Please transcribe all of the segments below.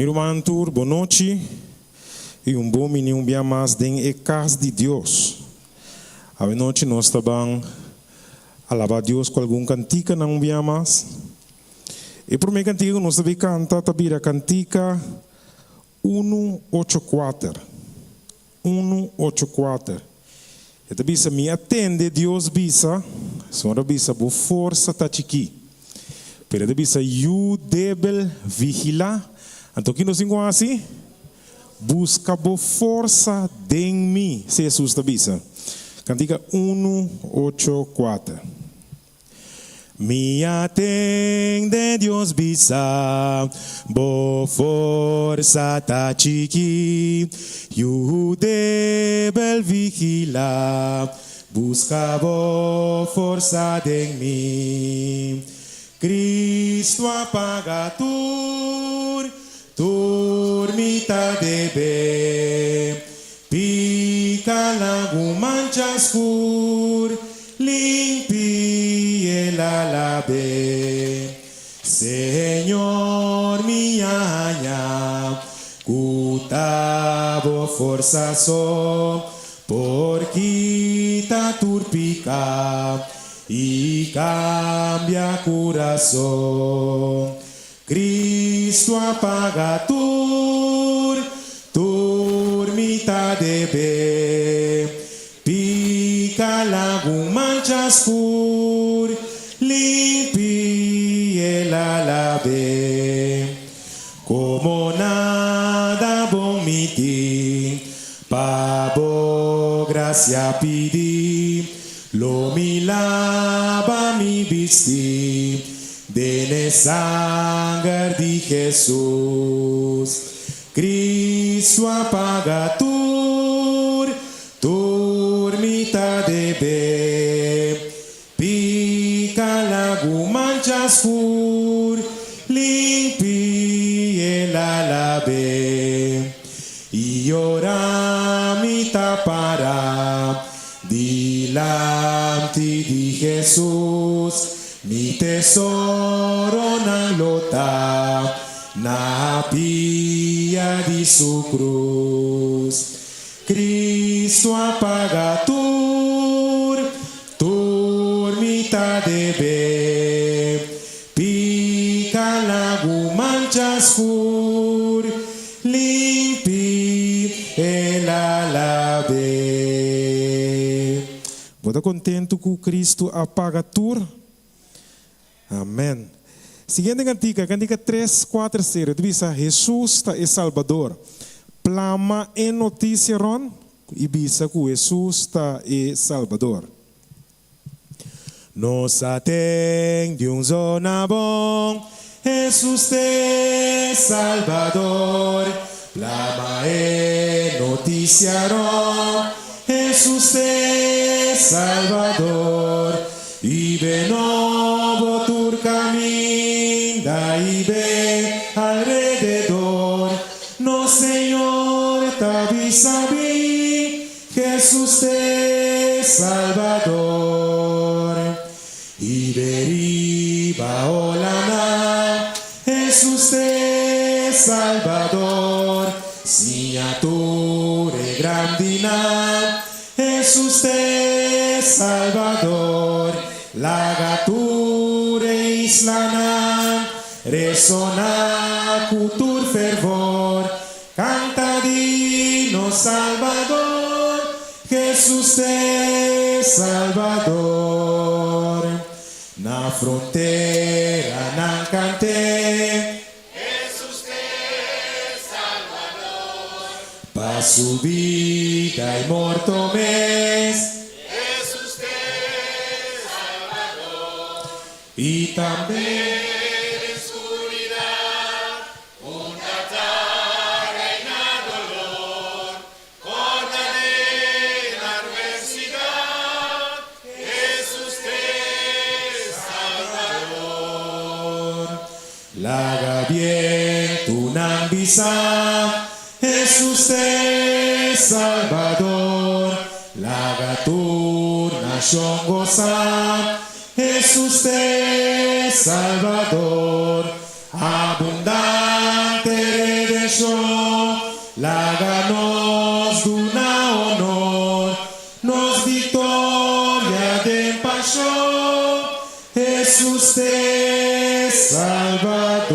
Meu mantur, boa noite. E bom menino, bem mais em a casa de Deus. A noite nós estamos alabar Deus com algum cantica não bem mais. E por meio cantiga nós também canta também a cantica 184. 184. E também se me atende Deus bisa, senhora bisa por força tá aqui. Pero também se you debel vigila. Então que nós encontramos assim? Busca por força de mim, se Jesus te avisa. Cantiga 184. Me atende Deus bisa, bo força ta chiqui, you debel vigila, busca bo força de mim. Cristo apaga turmita debe, pica lago mancha escur, limpie la lave. Señor minha, cutavo força so, por quita turpica e cambia coração. Cristo apaga turmita debe, pica lago mancha escur, limpie la lave. Como nada bom me ti, pabo gracia pedi, lo mi lava mi visti, de sangue de Jesus. Cristo apaga turmita debe, pica lago mancha escur, limpie la lave. E ora mi tapará dilante de Jesus, mi tesoro na lota, na pia de su cruz. Cristo apaga turmita debe, pica lago mancha escur, limpie la lave. Você contento com Cristo apaga tur? Amém. Seguinte cantiga 340. Diz Jesus é Salvador. Plama em notícia ron e bisa que Jesus é Salvador. Nos atende zona bom, Jesus é Salvador. Plama em notícia ron, Jesus é Salvador. E de novo tu caminha e ve alrededor. No Señor te avisa bien, Jesús es Salvador. Y deriva olana, Jesús es Salvador. Signature grandina, Jesús es Salvador. Lagature islana, resona cultur fervor, cantadino Salvador, Jesús es Salvador. Na frontera nan cante, Jesús es Salvador. pa su vida y morto mes, y también En oscuridad, una tarde en dolor, con la adversidad, Jesús es Salvador. laga bien tu nambisa, Jesús es Salvador. Laga tu nación goza, Jesús es Salvador, abundante pecho, láganos una honor, nos victoria de pasión, Jesús te Salvador.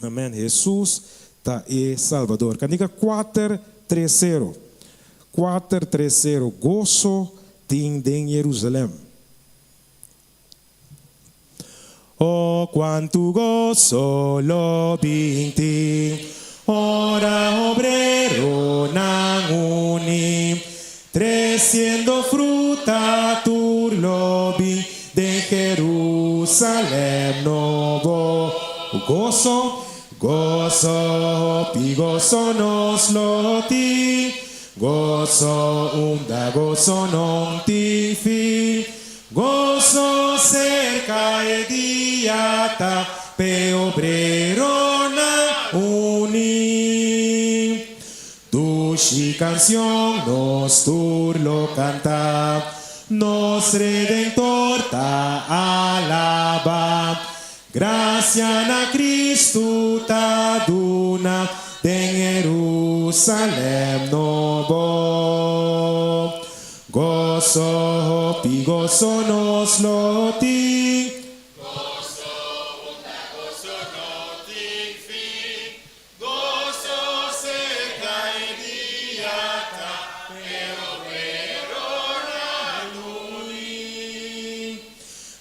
Amém. Jesus tá é Salvador. Candiga 4:30. 4:30. Gozo tem em Jerusalém. Oh, quanto gozo lo vinti, ora obrero nan uni, treciendo fruta tu lobi de Jerusalém novo. Gozo, gozo, pi gozo nos loti, gozo unda, gozo non ti fi, gozo cerca e diata, pe obrero na uni. Tu și canción nos turlo canta, nos redentor ta alaba. Gracia na Cristo ta duna, de Jerusalém novo. Gozo, pi gozo nos loti, Gozo unda, gozo noti fi, gozo seca e diata, e obrero na lui.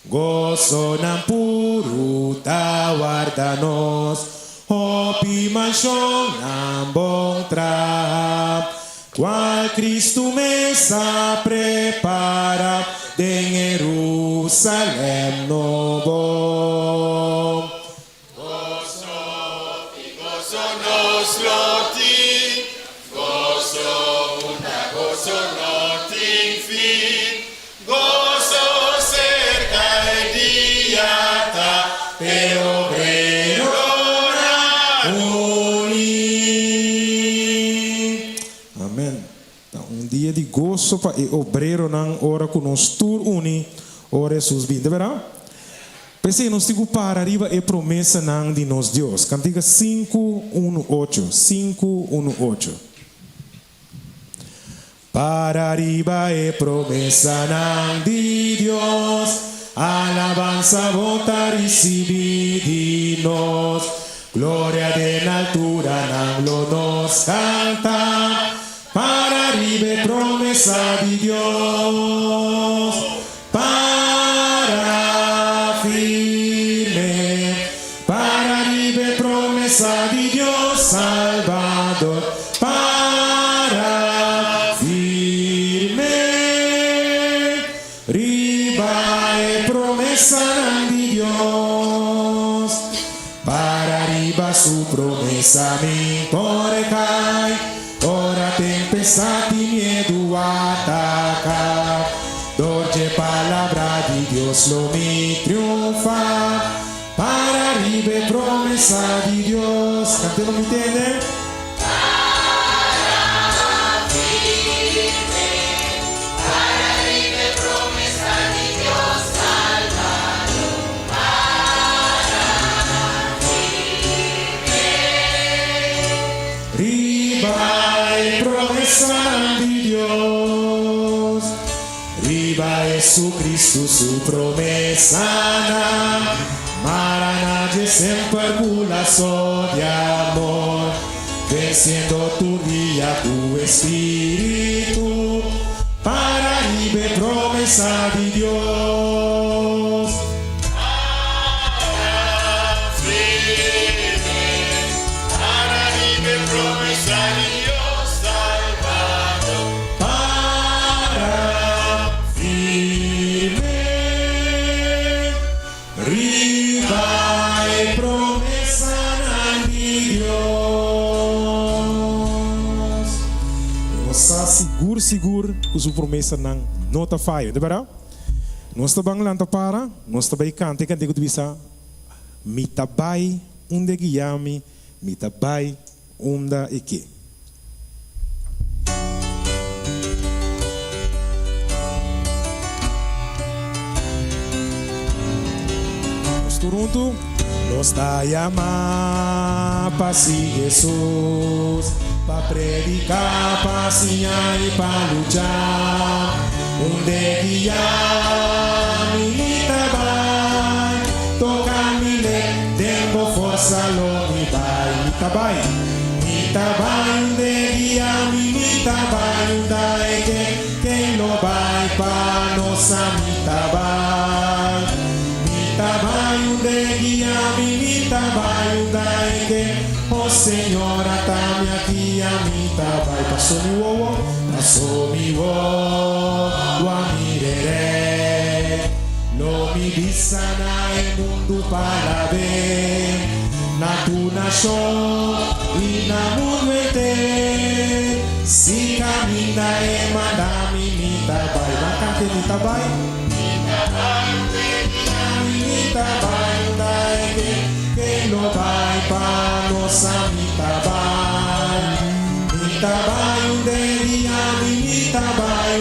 gozo nan puru ta guardanos, opi manchon nan bon tra, qual Cristo mesa prepara de Jerusalém novo. Gozo nos loti, gozo unda, gozo noti fi, gozo cerca e diata, e obrero na Uni. Amém. Então, dia de gozo para o obreiro não ora com nós tur uni, ora Jesus vindo, verá? Pensei, nós digo para arriba é promessa não de nós Deus. Cantiga 5:1:8. 5:1:8. Para arriba é promessa não de Deus, alabanza vota recibir de nós, glória de na altura não lo nos canta. Para arriba é promessa de Deus, para firme. Para arriba é promessa de Deus Salvador, para firme. Riba é promessa de Deus, para arriba su promessa me cai. Ora tempestade e medo ataca, dolce palavra de Dios lo me triunfa. Para arriba é promessa de Dios. Cantemos, ¿me entienden? De Dios, viva Jesucristo su promesa, Maraná desempaculación de amor, venciendo tu día tu espíritu, para arriba promesa de Dios. Para arriba promessa di Dio salvato. Riba e promessa di Dios. Nossa seguro que sua promessa não nota falha, de verdade? Nós estamos lá para, nós estamos cantando que tu bisa, mitabai onde guiame, mitabai onde e que. Nós estamos juntos. nos está llamando para si Jesús, para predicar, para enseñar y para luchar. Donde guiar mi tabay, toca mi le, tengo fuerza lo mi tabay. Mi tabay, donde guiar mi tabay, que lo vai para nossa mi tabay. Mi tabay, donde guiar mi tabay, que oh Señor, atame aquí a mi tabay. Pasó mi wowo, wa mirere. Lo mi bisa na e mundo para ver. Na tu nación y na mundo ete. Si camina e manda mi tabay. Bacante mi tabay. Mi tabay, que lo vai para nossa mi tabay. Mi tabay, mi tabay,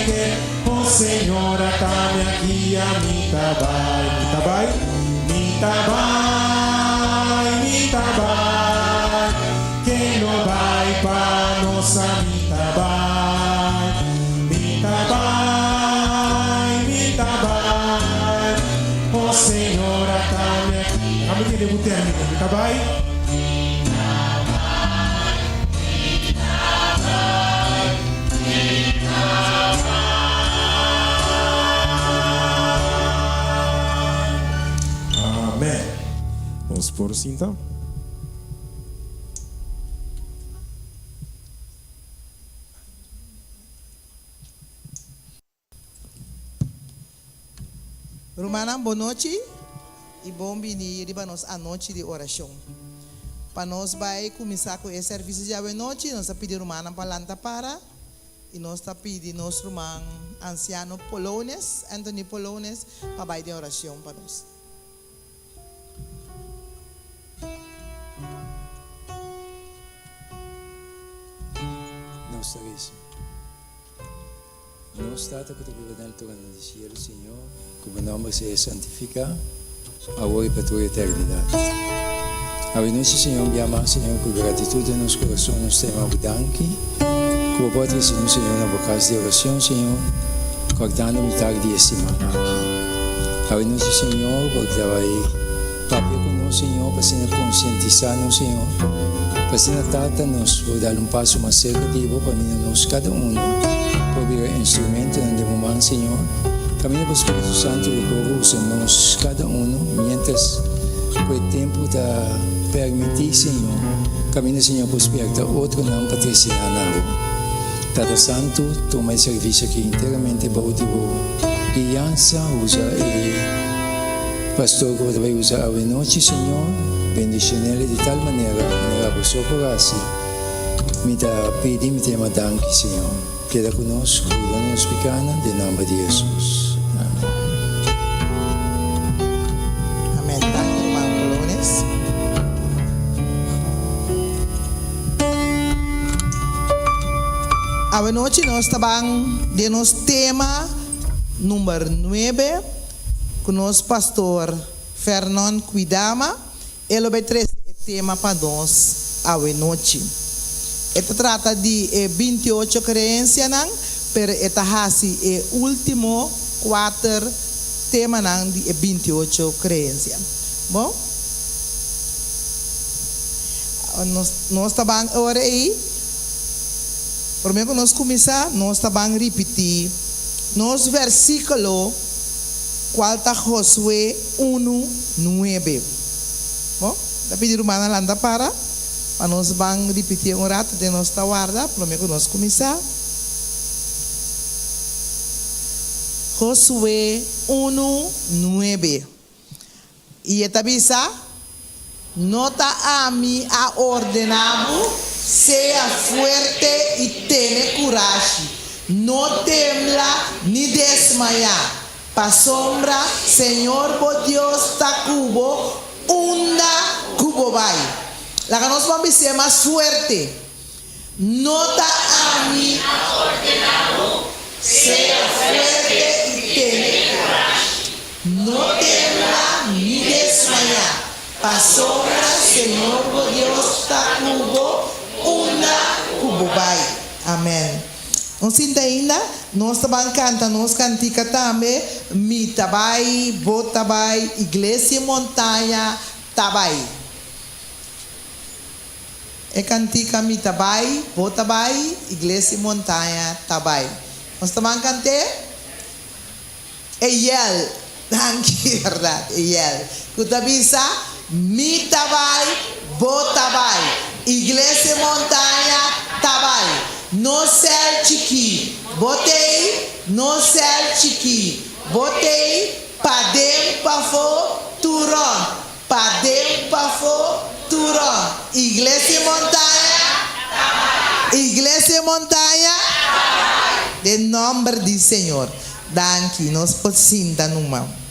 que oh Señor, atame aquí a mi tabay. Mi tabay, que lo vai para nossa mi tabay. Mi tabay, oh Señor, atame aquí. Kami tinibutihan mi tabay. Amém. Vamos pôr assim então. Romana, boa noite e bom vir para nós a noite de oração. Para nós vai começar com esse serviço de boa noite, nós está pedindo Romana para lanta para e nós está pedindo nosso irmão anciano Polones, Anthony Polones, para vai de oração para nós. Nostra Risa. Non stata che tu vivi nel tuo regno di cielo, Signore, come nome sia santificato, a voi per tua eternità. A noi, Signore, abbiamo, Signore, con gratitudine nel nostro corazón, nos stiamo danki, come potete, Signore, una vocas di orazione, Signore, guardando metà di settimana. A noi, Signore, guardavai proprio con noi, Signore, per essere conscientizzare, Signore, per essere tata, nos vuoi dare un passo più serrativo per noi, cada uno. Probeer instrumento en de momento, Señor. Camina por Espíritu Santo y luego usamos cada uno mientras el tiempo te permite, Señor. Camina, Señor, por Espíritu otro nombre patrocinado. Tata Santo, toma el servicio aquí enteramente bautivo. Guianza, usa el pastor que debe usar a la noche, Señor. Bendicionele de tal manera por su corazón. Me da pedi, me tema danke, Señor. Queda conosco, cuida-nos picana, em nome de Jesus. Amém. Amém. Danke, irmão Polones. A noite nós estamos de nosso tema número 9 com nosso pastor Fernando Cuidama. Ele vai trazer o tema para nós a noite. Esta trata de 28 creencias, pero esta hasi último 4 temas de 28 creencias. Bom? Nós estamos agora aí. Primeiro que nós começamos, nós estamos repetir nos versículo qual está Josué 1:9. Bom? Da pedir uma landa para nós vamos repetir um rato de nossa guarda, primeiro que nós começar. Josué 1:9. E esta bisa, nota a mim a ordenado, sea fuerte y tenga coraje, no tembla ni desmaya, pa sombra, Señor, por Dios, ta cubo, unda cubo vai. La que nos vamos a ser más fuerte. Nota a mí ordenado, sea fuerte y tenga coraje. No tembla ni desmaya. bobai. Amém. Nós ainda, nós também canta, nós cantica também, mi tabai, bo tabai, igreja montanha tabai. É cantica mi tabai, bo tabai, igreja montanha tabai. Nós também cante, é yel, danke, verdade, é yel. Kuta bisa, mi tabai, bo tabai, igreja montanha tabai. No céu chiqui, botei, no céu chiqui, botei, padem pafo, turon, padem pafo, turon. Igreja montanha, em nome do Senhor. Danke, nós podemos dar numa.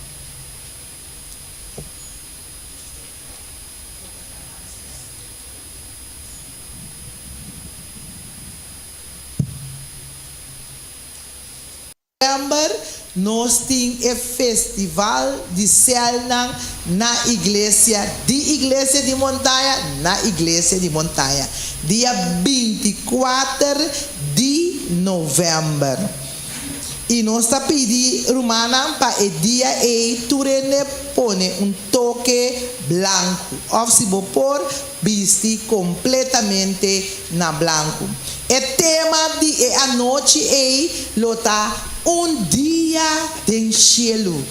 Nós temos o festival de céu na igreja de montanha, dia 24 de novembro. E nós está pedindo romana para o dia e turene pone toque branco. Ou se vou pôr, vestir completamente na branco. O tema de a noite é lota dia de cielo.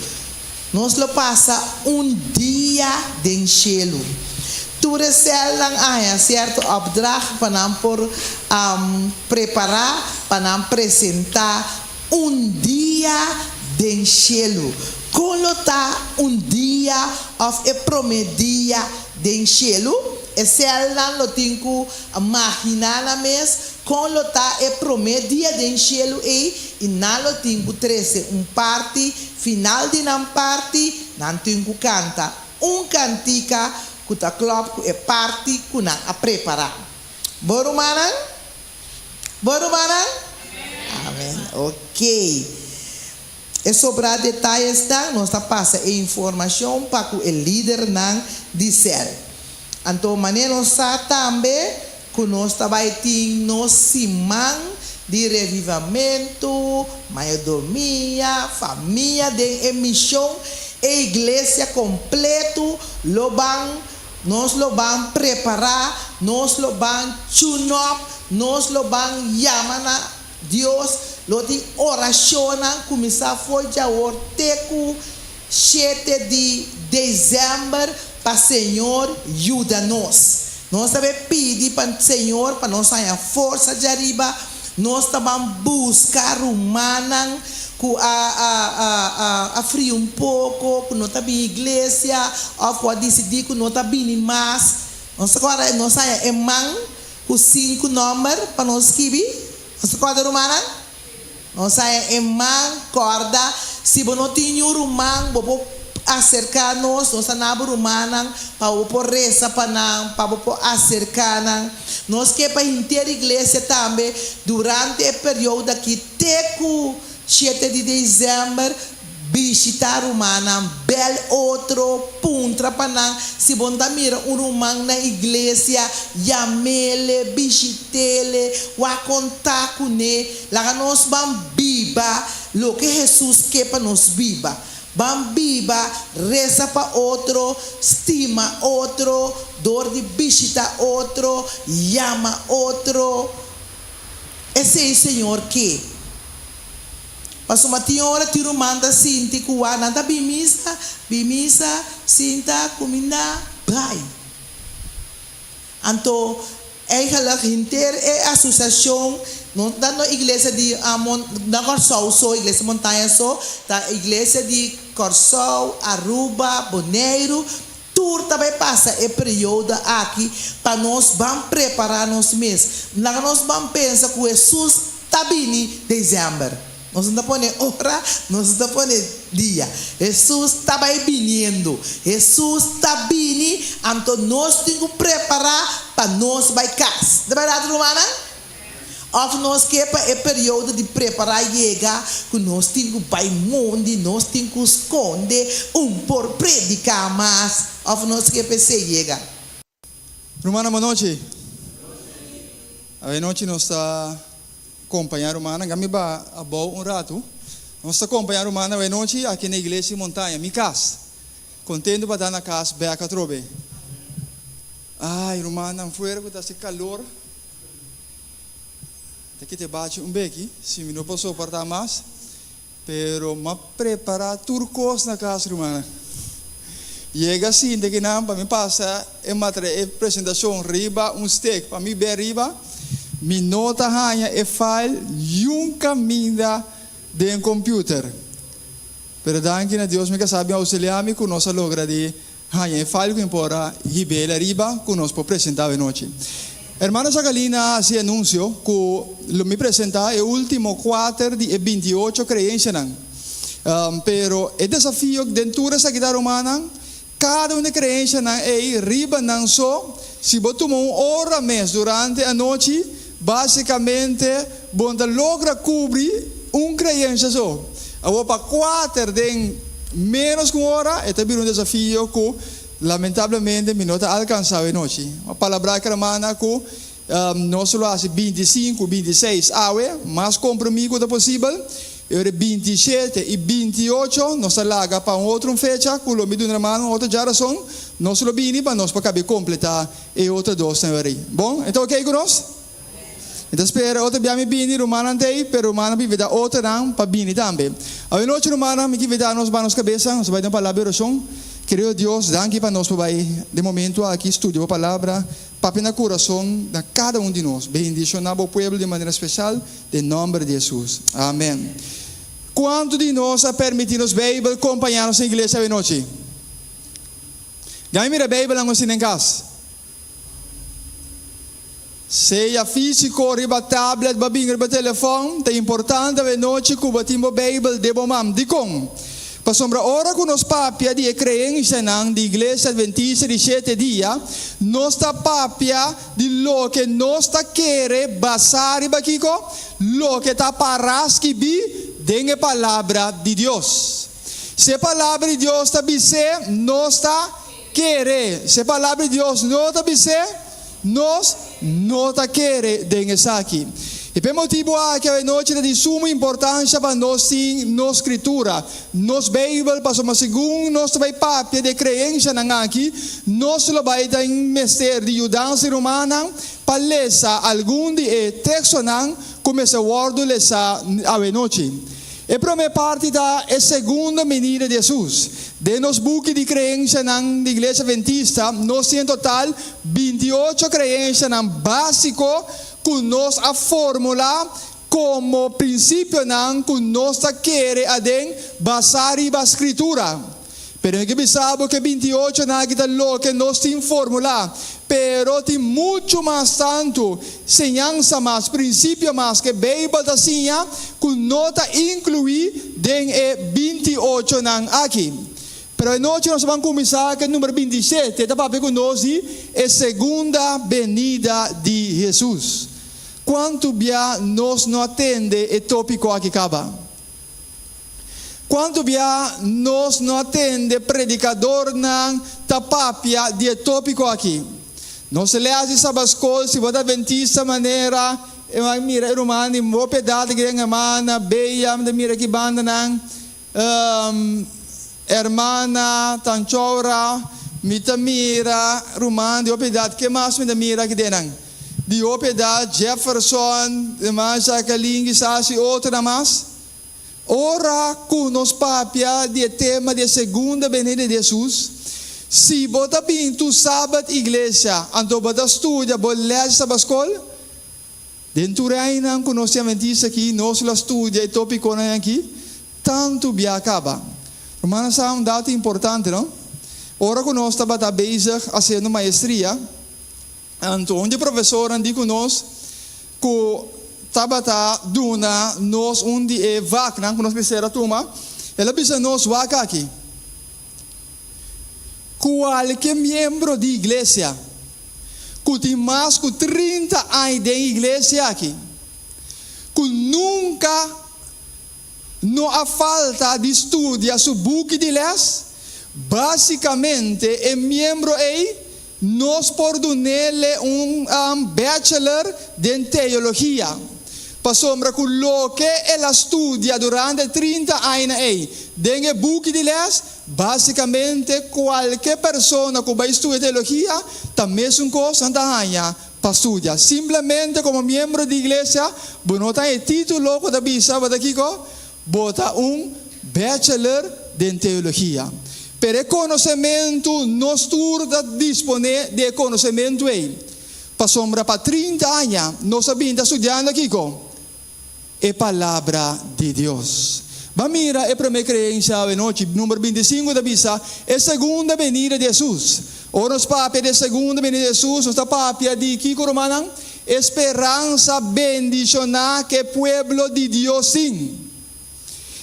Nós lo passa dia de cielo. Tu recebe lang certo opdracht para por preparar, para apresentar dia de cielo. Colota dia of e promedia de cielo. E se ela lo tenho imaginar na mes com lota e promedia de cielo e nalo tenho 13 parte final de nam parte nan tenho canta cantica kuta club e parte kuna a preparar. Borumanan? Amém. Ok. E sobre detalhes nós passa a informação para o líder nan dizer. Então, maneira nós também que nós vai ter nos simão de revivamento, maiodomia, família de emissão, e igreja completo, nós lo vamos preparar, nós lo vamos tune up, nós lo vamos chamar a Deus, lo de oração, começar foi já o 7 de dezembro, para o Senhor ajuda-nos. Nós também pedimos para o Senhor, para nós ter força de arriba, nós também buscar humana, que a frio um pouco, que nós também igreja, ou pode decidir que nós também mais. Nós agora nós temos irmão com 5 números para nós escrever. Nós agora humana, nós temos irmão corda, se você não tem um irmão, você acercar-nos, nós anamos rumana para o reza para o acercar nós que para inteira igreja também durante o período aqui teco 7 de dezembro visitar rumana bel outro puntra para se bonda mira rumana na igreja yamele visitele wa contar com ele lá nós vamos biba lo que Jesus quer para nós biba. Bambiba, reza para outro, estima outro, dor de visita outro, llama outro. Esse é o Senhor que. Mas uma senhora tiro manda sinti kuwa nada bimisa, sinta comida, vai. Então, eigenlijk inteira é associação não dá na igreja de na Corsol, igreja montanha da igreja de Corsol, Aruba, Bonaire, tudo também passa é período aqui para nós vamos preparar nós mesmos. Nós vamos pensar que Jesus está vindo em dezembro. Nós não podemos hora, nós não podemos dia. Jesus está vindo. Jesus está vindo, então nós temos que preparar para nós vai casa. De verdade, romana? Of nós que é período de preparar chega, que nós temos que vai mundo, nós temos que esconder por predicar mais. Of nós que se chega. Romana, boa noite. A noite nós está acompanhando humana, gami ba abou rato. Nós está acompanhando humana a noite aqui na igreja montanha, mi casa. Contendo para dar na casa, beca trobe. Ai, humana, fora que esse calor. Aqui te bate beque, se me não posso suportar mais. Pero ma prepara turcos na casa, humana. Chega assim, de que não, para me passa, é apresentação, riba, steak, para me ver riba, me nota hanha, file, caminho de computer. Pero danke na Deus, me que sabe auxiliar-me com nossa logra de hanha, file que importa, ribela riba, com nós para apresentar a noite. Hermana Jacalina se anunció que me apresentar o último quarto de 28 creencias. Pero o desafio dentro dessa guitarra humana, cada uma creencia é riba não só, se você tomar uma hora mês durante a noite, basicamente, você logra cobrir creencia só. Agora, para 4 de menos que uma hora, é também desafio que, lamentavelmente, me não está alcançado a noite. A palavra que a que nós só faz 25, 26 horas, mais compromisso que possível. 27 e 28, nós larga para outra fecha, com o meio de uma outra geração, nós lo bini para nós para completar e outra dois na hora. Bom, então ok com nós? Então espera outra bem bini romana tem, pero romana vive da outra não para bini também. A noite romana me que dar nos banos cabeça, nós vai dar palavra oração. Querido Deus, danke para nós vai de momento aqui estudio a palavra, para na coração de cada de nós. Bendicionar o povo de maneira especial, em nome de Jesus. Amém. Quanto de nós a permitir-nos Bíblia acompanhar-nos na igreja de noite? Já mira a Bíblia não em casa. Seja físico, riba tablet, babing, riba telefone, é importante a noite que batimos a Bíblia de bomam. De como? Para sombra hora que nos papia de creencia de igreja adventista de 7 dias, nós está papia de lo que nós está querer basar e baquico, lo que está paraski bi dengue palavra de Deus. Se a palavra de Deus está bice, nós está querer. Se a palavra de Deus não está bice, nós não está querer dengue aqui. E per motivo que a noite é de suma importância para nós sim, nossa escritura, nossa Bíblia, para segundo nós vai papia de crença aqui, nós vai dar mestre de ajudança romana para ler algum de texto não começa a word ler a noite. E para minha parte da segunda venida de Jesus. De nos buque de crença na igreja adventista, nós temos em total 28 crenças básico que nós a fórmula como princípio não que nós queremos basar e a escritura. Pero que sabe que 28 não é lo que nós temos fórmula, pero tem muito mais tanto ensinança mais princípio mais que Bíblia da sinha que nós incluir em 28 não aqui. Pero noite nós vamos começar com o número 27, está para conosco é a segunda venida de Jesus. Quanto bem nós não atende o tópico aqui acaba? Quanto bem nós não atende predicador na tapapia de tópico aqui? Nós lemos essa escola, se você adventista maneira, mira romano, mo pedada que é mana, beia, mira que banda não, hermana, tanchora, mitamira, romano, de opedade, que mais mitamira que denang? De opedade, Jefferson, de mais Jacqueline, sasi outra mais. Ora com nos papia de tema de segunda venida de Jesus. Se bota pinto sábado igreja, anto bota estudia, bota ler essa escola. Dentro aí não conhecemos aqui, nós lá estudia e tópico aqui, tanto bem acaba. Romanos é um dado importante, não? Ora que nós estamos fazendo maestria, então onde o professor andi conosco, que estava duna nós onde é vaca, não? Que nós precisamos tomar, ela precisa nós vaca aqui. Qualquer membro de igreja, que tem mais de 30 anos de igreja aqui, que nunca não há falta de estudo a seu book de les, basicamente é membro aí nós pordonele bachelor de teologia. Pasombra quello che ela studia durante 30 anni. Denge buchi di les, basicamente qualche persona che vai studiare teologia, ta messo un cosa andanya pa studia. Simplemente come membro di iglesia, bonota il titolo da bisa, bota kiko, bota un bachelor de teologia. Per il conoscimento nostro da dispone de conoscimento pasombra pa 30 anni, non sabinda studiando kiko. E palavra de Deus. Vamira é primeira crença de noite, número 25 da Bisa, é segunda venida de Jesus. Ora os papia de segunda venida de Jesus, os papia de Kiko Romanang, esperança bendicionar que pueblo de Deus sim.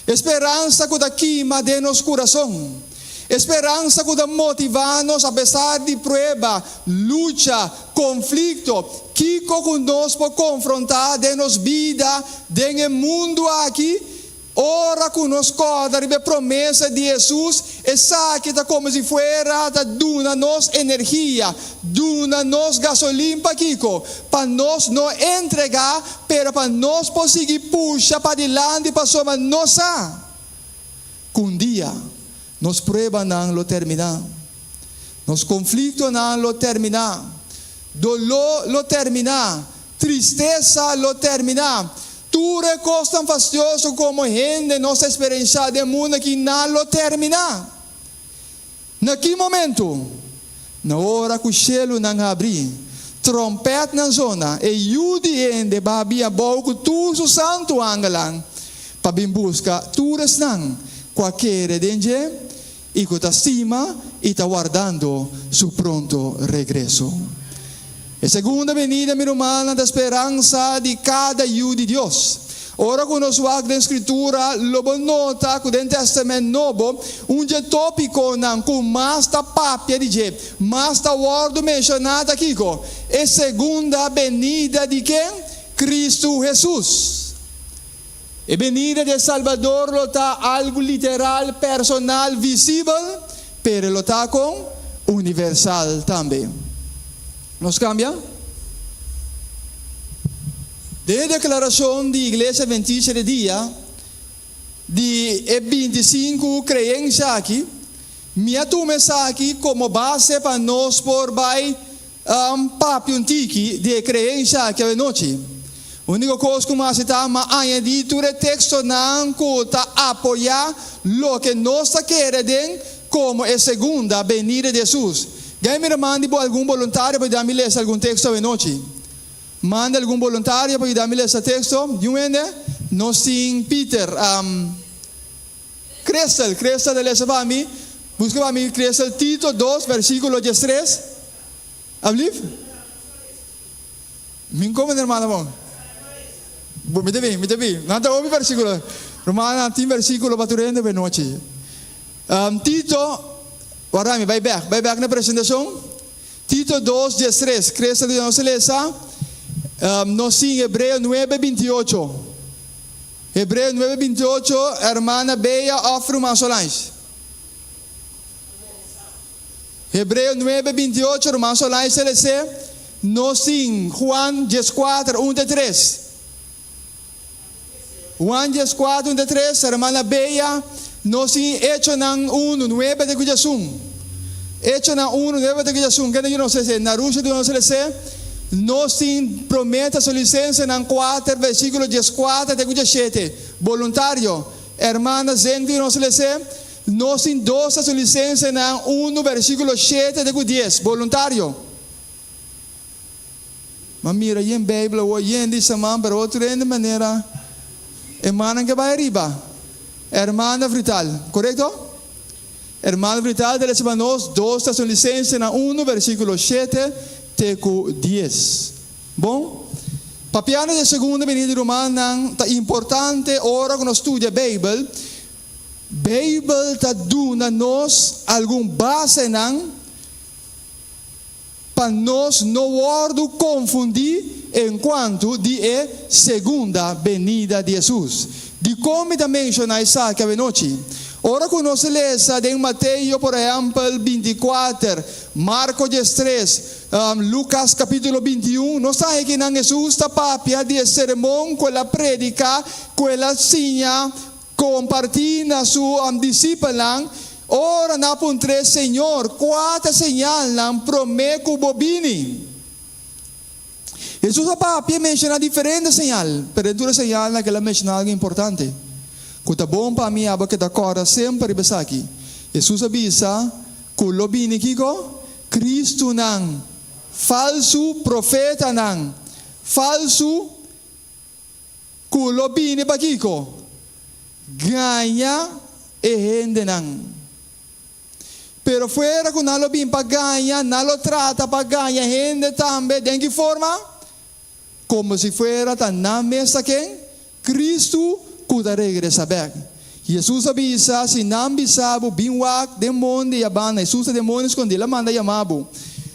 Esperança que da queima de nos coração. Esperança que da motivar-nos a pesar de prueba, luta, conflito, que conosco confrontar de nos vida, de mundo aqui, ora conosco da promessa de Jesus, essa que está como se fuera, da duna nos energia, duna nos gasolina para Kiko, para nós não entregar, pero para nós conseguir puxar para diante para soma nossa, com dia. Nos prueba não lo terminar. Nos conflito não lo terminar. Dolor lo terminar. Tristeza lo terminar. Tudo é coisa fastidioso como gente nossa experiência de mundo que não lo terminar. Naquele momento, na hora que o cielo não abrir, trompete na zona, e judiende babia boco tudo o santo angelang, para bem buscar tudo não, qualquer danger, e que está acima e está guardando seu pronto regresso. A segunda venida, minha irmã, da esperança de cada filho de Deus. Ora, quando nós vamos na Escritura, lobo nota que no Testamento Novo, tópico não com mais da papia de je, mais da word mencionada aqui, é segunda venida de quem? Cristo Jesus. A venida de Salvador lo está algo literal, personal, visível, pero lo está com universal também. Nos cambia? De declaração de Igreja Adventista de Dia, de 25 creencia aqui, minha turma aqui como base para nós por vai papio tiki de creencia aqui a noite. A única coisa que nós estamos añadindo é texto não que apoiar o que nós queremos como a segunda venida de Jesus. Ganha me mande algum voluntário para dar-me ler algum texto a noite. Manda algum voluntário para dar-me ler esse texto. Juende, nós sim Peter, Crestel de lesa para mim. Busca para mim Crestel Tito 2 versículo 13. Abliv? Min como hermano bom. Mete bem. Nada ouve versículo. Romana tem versículo baturendo bem noite. Tito, guarda-me, vai back na apresentação. Tito 2:13. Cresce de nossa lesa. Nós em Hebreu 9:28. Hebreu 9:28, hermana Beia ofre uma solais. Hebreu 9:28, irmã solais, LC. Nós em Juan 14:1-3. Juan 14:1-3, hermana Beia, nós em Hecho ng 1:9 de Cuyasun. Hecho ng 1:9 de Cuyasun, que não sei se, na Rússia do nosso LC, nós em prometa sua licença ng 4, versículo 14 de Cuyasete. Voluntário, hermana Zeng do nosso LC, nós em 12 sua licença ng 1, versículo 7 de Cuyes. Voluntário. Mamira, em Bíblia, ou em de semana, para outro de maneira. Hermana que vai arriba, hermana Vital, correto? Hermana Vital de los hermanos 2 Tesalonicenses 1 versículo 7 teco 10. Bom? Papiano de segunda venida romana ta importante ora que nós estudia Bíblia. Bíblia ta duna nos algum base nan para nós não ordo confundir enquanto de segunda venida de Jesus. De como da mencionar essa que a noite. Ora conosce lesa em Mateus, por exemplo, 24, Marcos 13, Lucas capítulo 21, não sai que não Jesus está papia de sermão, quella predica, quella signa, compartir na sua discípula. Ora na puntre Senhor, quatro señal lang prometo bobini. Jesus a papia menciona diferente señal, pero dura señal na que ela menciona algo importante. Kuta bom pa mi aba que da cora sempre besaki. Jesus avisa kulo bini kiko Cristo nang falso profeta nang falso kulo bini bakiko ganha e rende nang. Pero fuera con nalo bin pagaya, nalo trata pagaya, gente tambe, ¿de qué forma? Como si fuera tan na mesa que Cristo kuda regresa back. Jesus avisa, si não bisabo, bin wak, demônio ya banda, Jesus a demônio escondila, manda yamabu.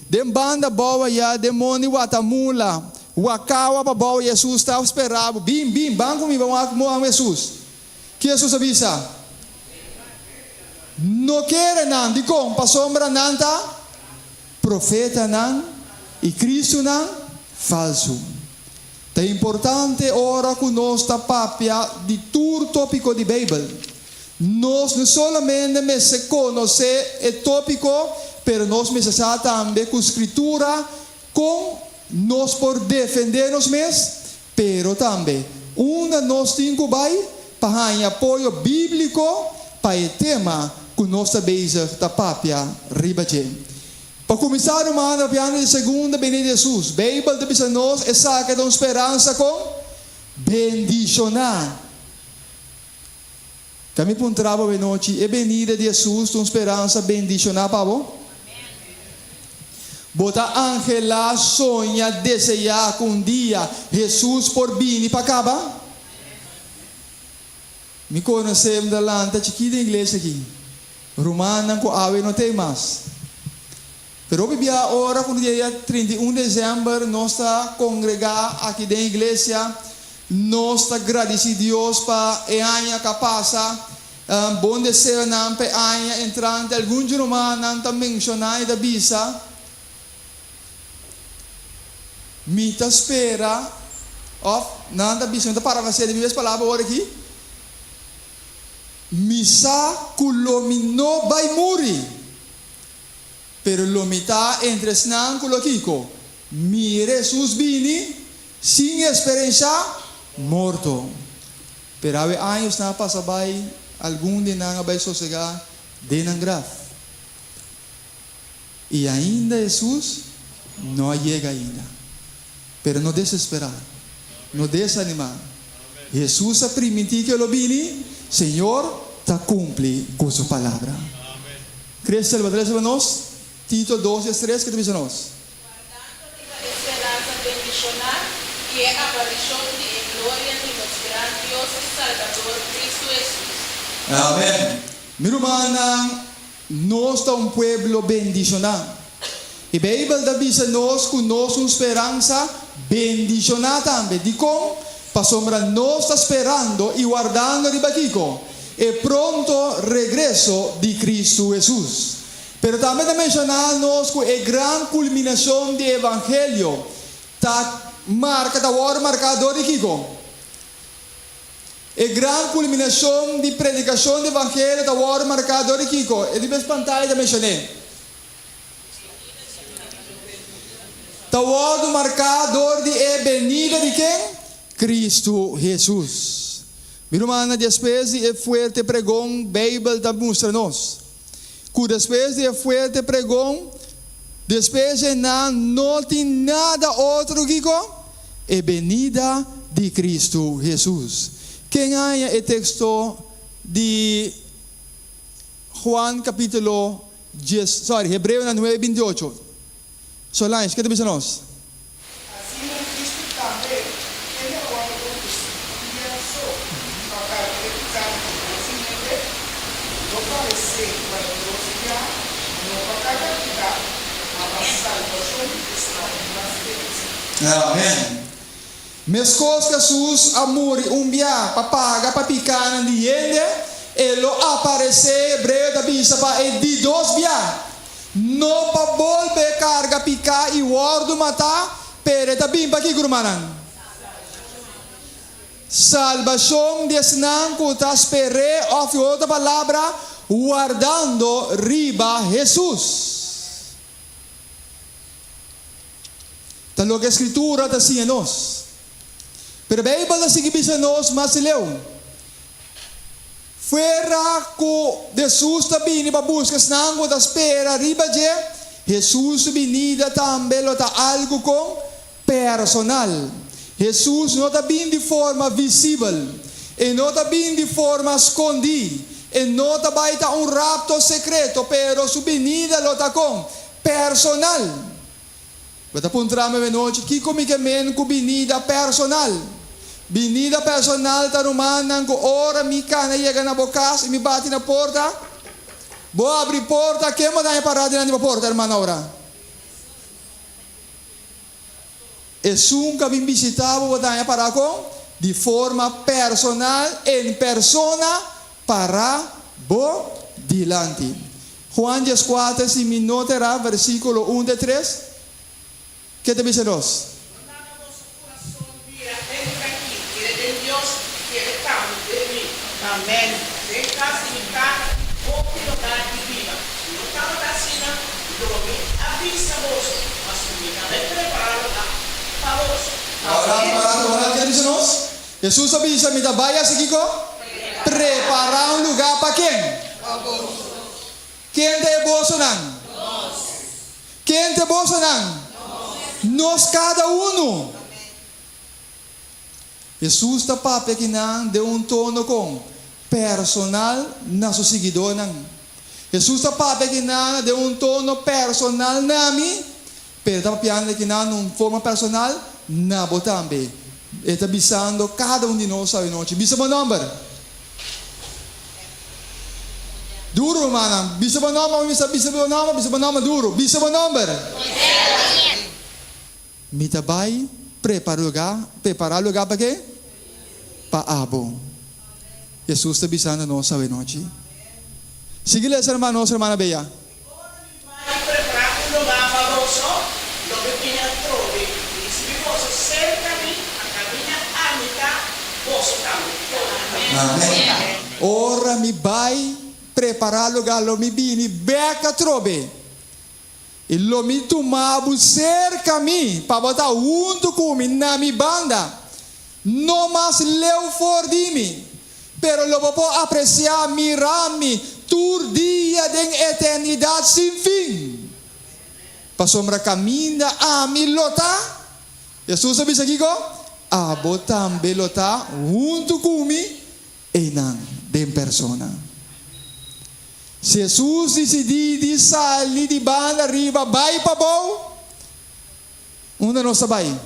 Dem banda boa ya, demônio watamula, wakawa pa boa, Jesus está esperado, bin, banco mi vamos a Jesus. Que Jesus avisa? No quer não, de como para sombra nanta, profeta não e Cristo não, falso. É importante ora que nós está papia de todo tópico de Bíblia. Nós não somente me se conhecer o tópico, pero nós necessitamos também com a escritura, com nós por defender-nos mesmos, pero também nós temos que vai para apoio bíblico para o tema que nós estamos da papia ribache. Para começar o ano, piano de segunda venida de Jesus, Bíblia de bisa nós é saca de esperança com bendicionar. Kami pun traba de noite é venida de Jesus com esperança bendicionar, pavo. Bota Angela sonha desejar que dia Jesus por vir para acabar. Me conhecemos da lanta chiquita inglês aqui. Romana com ave não tem mais. Pero hoje a hora quando dia 31 de dezembro nós está congregar aqui da igreja, nós está agradecer Deus para o ano que passa, bom desejo não para o ano entrante, alguns romanos não está mencionado da bisa, me tá espera, não está bisa, não está para você de minhas palavras agora aqui, misa culomino vai morrer. Pero lo mitad entre snan con lo kiko. Mire sus bini sin experiencia morto. Pero ave años na pasabay algún de nang abay sosega de nang graf. Y ainda Jesús no llega ainda. Pero no desesperar, no desanimar. Jesús ha permitido que lo bini, Señor, te cumple con su palabra. ¿Crees que el Padre se nos? Tito 12:3, que te dice nos? Guardando la esperanza bendicionar y la aparición de gloria de nuestro gran Dios y Salvador Cristo Jesús. Amén. Mi hermana, nós está un pueblo bendicionado. Y Bíblia dice nos que nós una esperanza bendicionada también. De como? Para sombra nós está esperando y guardando de baquico el pronto regreso de Cristo Jesús. Pero también de mencionarnos que la gran culminación del Evangelio está marcador de Kiko. La gran culminación de predicación del Evangelio está marcador de Kiko. Es de pantalla que mencioné. Está marcador de venida de quién? Cristo Jesús. Mi hermana, después de fuerte pregón, Bíblia está mostrando-nos. Que depois de fuerte pregão, depois de não tem nada outro que é venida de Cristo Jesus. Quem há o texto de Juan capítulo 10, Hebreu 9:28. Solange, que te diz nós? Assim o Cristo também, ele é o autor de criação, para realizar o conhecimento, não parecer para Amém. Mescos Jesus amor umbia papaga papicana de ele Ele aparece Hebreu da bisa pa e di dos via. No pa volve carga pica e wordo mata pere ta bimba ki grumanan. Salvação desnan kuta spere of outra palavra guardando riba Jesus. Tá logo a escritura tá assim a nós. Pero a Bíblia sigue bisa nós mas leu. Fuera ko Jesus ta bini pa buscas nango ta spera riba je Jesus binida também lo ta algo com personal. Jesus não está vindo de forma visível, e não está vindo de forma escondida, e não está baita rapto secreto, pero sua venida lo está com personal. Bata puntrama me noite que comigo men com venida personal. Venida personal tá no manang ko ora mi cana chega na bocas e me bate na porta. Vou abrir porta, que me dá parada na porta, irmã ora. Nunca vim visitar o Batanha para com de forma personal, em persona, para bo dilante. Juan 4, se me notará, versículo 1 de 3. Que te dice nós? Amém. Vem cá, significar o pilotar de vida. Não estava da cena, dorme, avisa você, mas fica bem preparado para você. Agora, que diz nós? Jesus avisa, me dá baia, se Kiko? Preparar um lugar para quem? Quem te bolso não? Quem te bolso não? Nós cada um. Jesus está para que não deu tono com personal na sua seguidor não. Jesus está para que não deu tono personal na mim, pero está para que não numa forma personal na botambe. Está bisando cada de nós sabe noite. Bisa meu número. Duro mana. Bisa meu número, bisa meu número duro. Bisa meu número. Mita vai preparar lugar para quê? Para abo. Jesus está bisando nós sabe noite. Sigue lá, irmã Bea. Preparar um lugar para você, lo que tinha trove. E se você cerca a caminha amiga, você também. Amém. Ora me vai preparar lugar, lo me bini beca trove. E lo me tomava cerca me para botar junto comigo na minha banda. Não mais leu for de mim, pero lo vou apreciar, mirar-me, tur dia de eternidade sem fim. Para sombra caminha a mi lota. Jesus sabe isso aqui ko? A botam belota junto comigo e não de persona. Jesus decidiu de sair de banda arriba, vai para bom. Onde nós vai?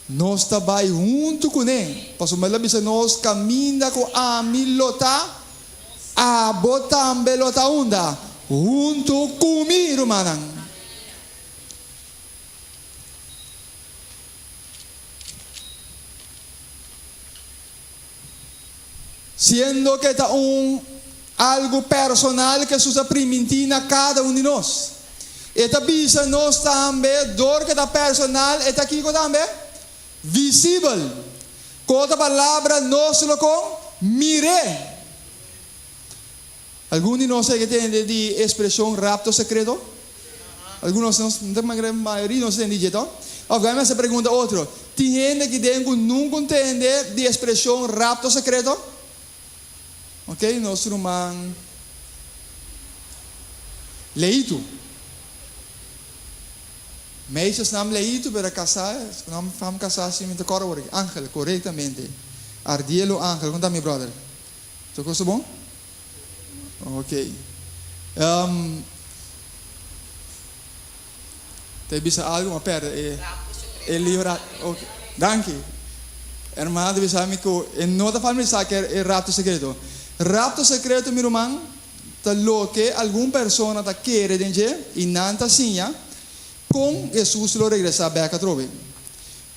Nós trabalhamos junto com ele. Pastor Malabisa, nós caminhamos com a milota, a botam belota onda, junto comigo, irmão. Siendo que está algo personal que se permite a cada de nós. Eta bisa nós também, dor que está personal, eta aqui também. Visível. Com outra palavra, nós lo com mire. Algum de nós que tem de expressão rapto secreto? Alguns de nós, a maioria não tem de jeito. Agora se pergunta outro. Tem gente que nunca entende de expressão rapto secreto? Ok, nós irmão leito. Meisjes nam leito para casar, vamos casar assim muito correto. Ángel, corretamente. Ardielo Ángel, conta meu brother. Isso coisa bom? Ok. Tem bisa algo uma perda? Livra. Ok. Danke. Irmã, deve saber que em outra família sabe que é rapto secreto. Rapto secreto, meu irmão, tá louco que alguma pessoa tá querendo e não tá assim, com Jesus lo regressa a trove.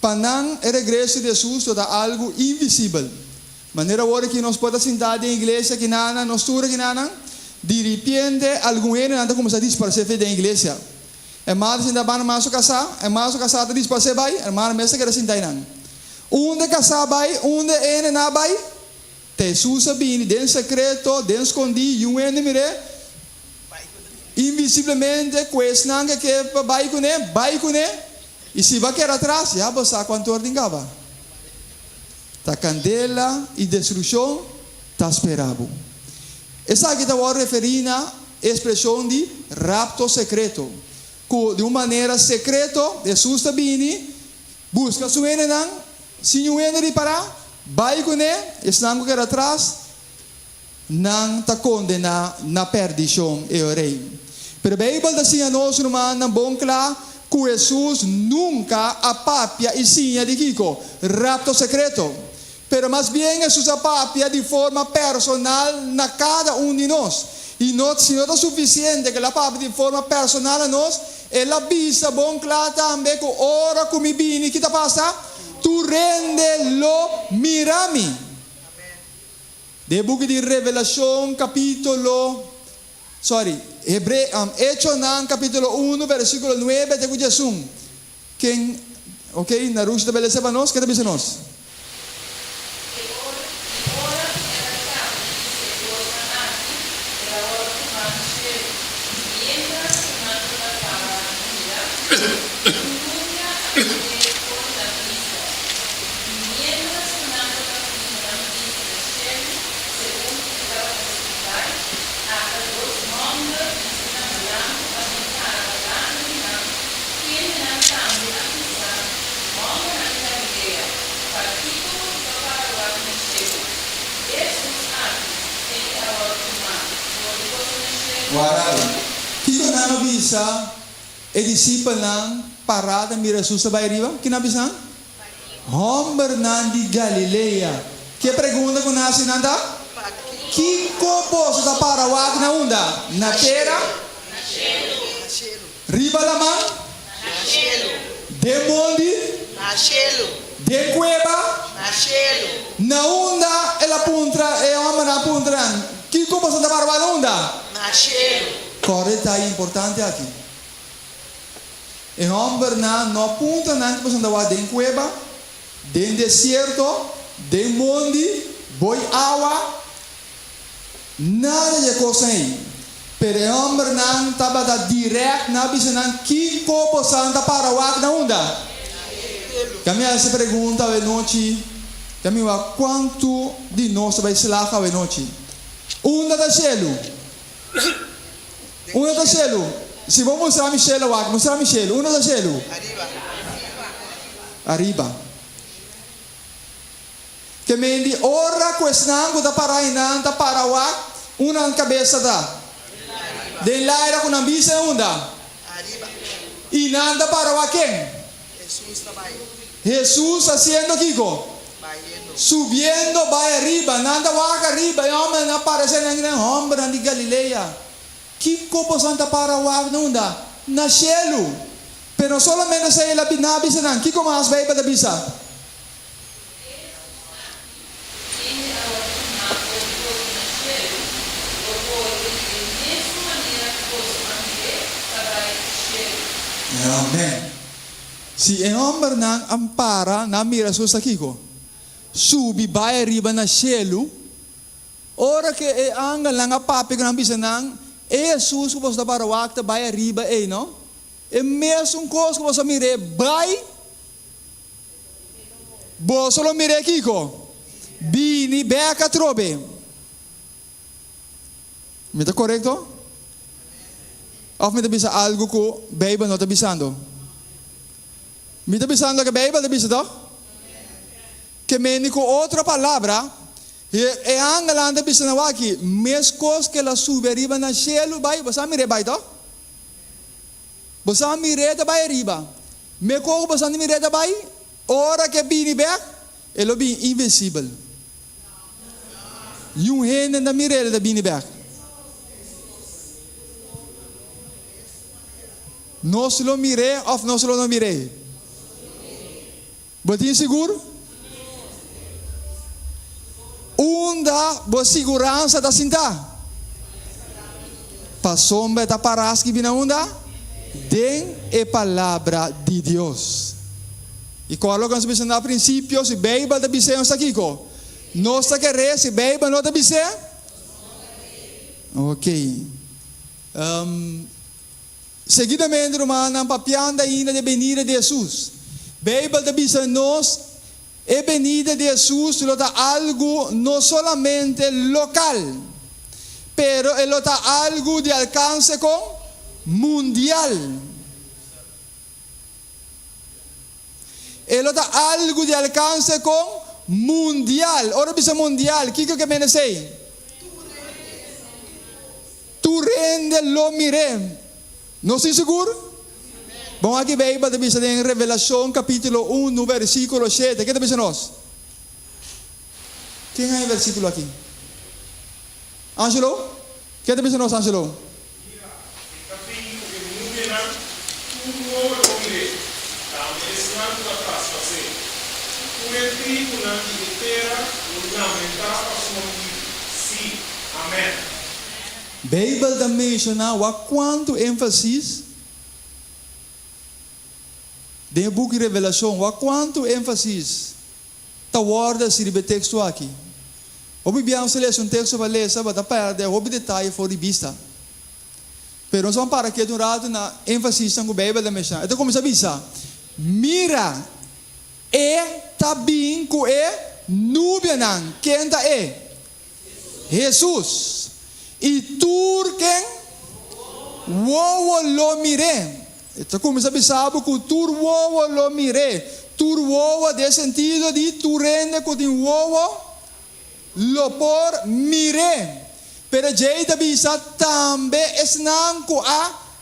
Para não regresso de Jesus toda algo invisível. Maneira agora que nós podemos sentar na igreja que nana, nós tura que nana, de repente algum ano anda começar a disparar da igreja. É mais ainda vai mais casar, é mais casar de disparar vai, é mais mesmo que sentar não. Onde casar vai, onde ene na vai, te susa bem, den secreto, den escondi, um ene mire, invisivelmente questionam que vai com ele, e se vai querer atrás, já você quanto ordem ta candela e destruição ta esperavo. Essa aqui está referindo à expressão de rapto secreto. De uma maneira secreta, Jesus está vindo, busca sua enena, se o enena para, vai com ele, está com ele atrás, não está condenado na perdição e o rei. Pero a Bíblia está assim a nós, irmão, na bom claro, que Jesus nunca apapia e sinha de Kiko, rapto secreto. Pero mais bem Jesus apapia de forma personal na cada de nós. E não, se não é suficiente que ele apapia de forma personal a nós, ele avisa bom claro também que ora como bini que está passa, tu rende lo mirami. De book de Revelação Hechos capítulo 1 versículo 9 de Jesus. Quem, ok, na Rússia estabelece para nós, que está dizendo nós? Kiko na bisa e discípulo nang parada mira Jesus sa riba, kinabisa? Homem nan di Galilea. Que pergunta ko na sinanda? Kiko po sa parawag na unda? Na terra? Riba lamang? De mondi? De cueva? Na unda ela puntra e homem na puntran. Kiko po sa parawag na unda? Correta e importante aqui. E homem não aponta nada para andar dentro cueva, dentro deserto, dentro monte, boi água, nada de coisa aí. Pero homem não estava direto na visão que como santa para o ar na onda. Kami se pergunta a noite, kami quanto de nós vai se lá a noite? Onda da cielo. Uno da cielo. Se vou mostrar Michelle, mostrar Michelle. Uno da cielo. Arriba. Que mendi ora questionando da parainan da parawak una cabeça da. De lá com ambisa onda. E nanda parawak quem? Jesus haciendo Kiko. Subiendo vai arriba, nanda waka arriba, e homem aparece na homem de Galileia. Kiko po santa para wag na unda na cielo. Pero solamente sa ila binabisa nang Kiko mas bay pa bisa. Amen. Si homem nang ampara na mira sa Kiko. Subi vai arriba na cielo. Ora que e anga lang apapi ko nang bisa nang Jesus que você dá para o acta vai arriba aí não? É mesmo coisa que você mire vai. Você não mire Kiko. Bini beca trobe. Me está correto? Ou me está bisa algo que a Bíblia não está bisando? Me está bisando que a Bíblia está bisando? Que me com outra palavra. E angalanda bisana waki meskos que la sube arriba na cielo vai você mire vai to você mire da vai arriba me ko você mire da vai ora que bini back elo bi invisível you hen na mire da bini back nós lo mire of nós lo não mire botin seguro onda, boa segurança da cinta. Pa sombra da paraski bina onda, den é palavra de Deus. E coloca nos pensando a princípio, se Bíblia da Bíblia está aqui, nós está querendo, se Bíblia não da Bíblia. Ok. Seguidamente, irmã, papiando ainda de venida de Jesus. Bíblia da Bíblia nós é venida de Jesus, lo da algo não solamente local, pero lo da algo de alcance com mundial. Ele dá algo de alcance com mundial. Ora bisa mundial, o que que me sei? Tu rende lo mire. Não sei seguro? Bom, aqui veio para bisa em Revelação capítulo 1 no versículo 7. O que bisa nós? Quem é o versículo aqui? Angelo? O que bisa nós, Angelo? Bíblia da menciona o quanto ênfase do book de Revelação, o quanto ênfase ta guarda se ribe texto aqui. Obviamente se lê um texto para ler, sabe, da perde o detalhe fora de vista. Pero nós vamos para que um rato na ênfase com a Bíblia da menciona. Então como se avisa, mira tabin ko nubia nang kenta Jesus e turken wo lo mire. Então como sabe que tur wo lo mire, tur wo de sentido de turende ko din wo lo por mire. Pero jeita bisa tambe esnang ko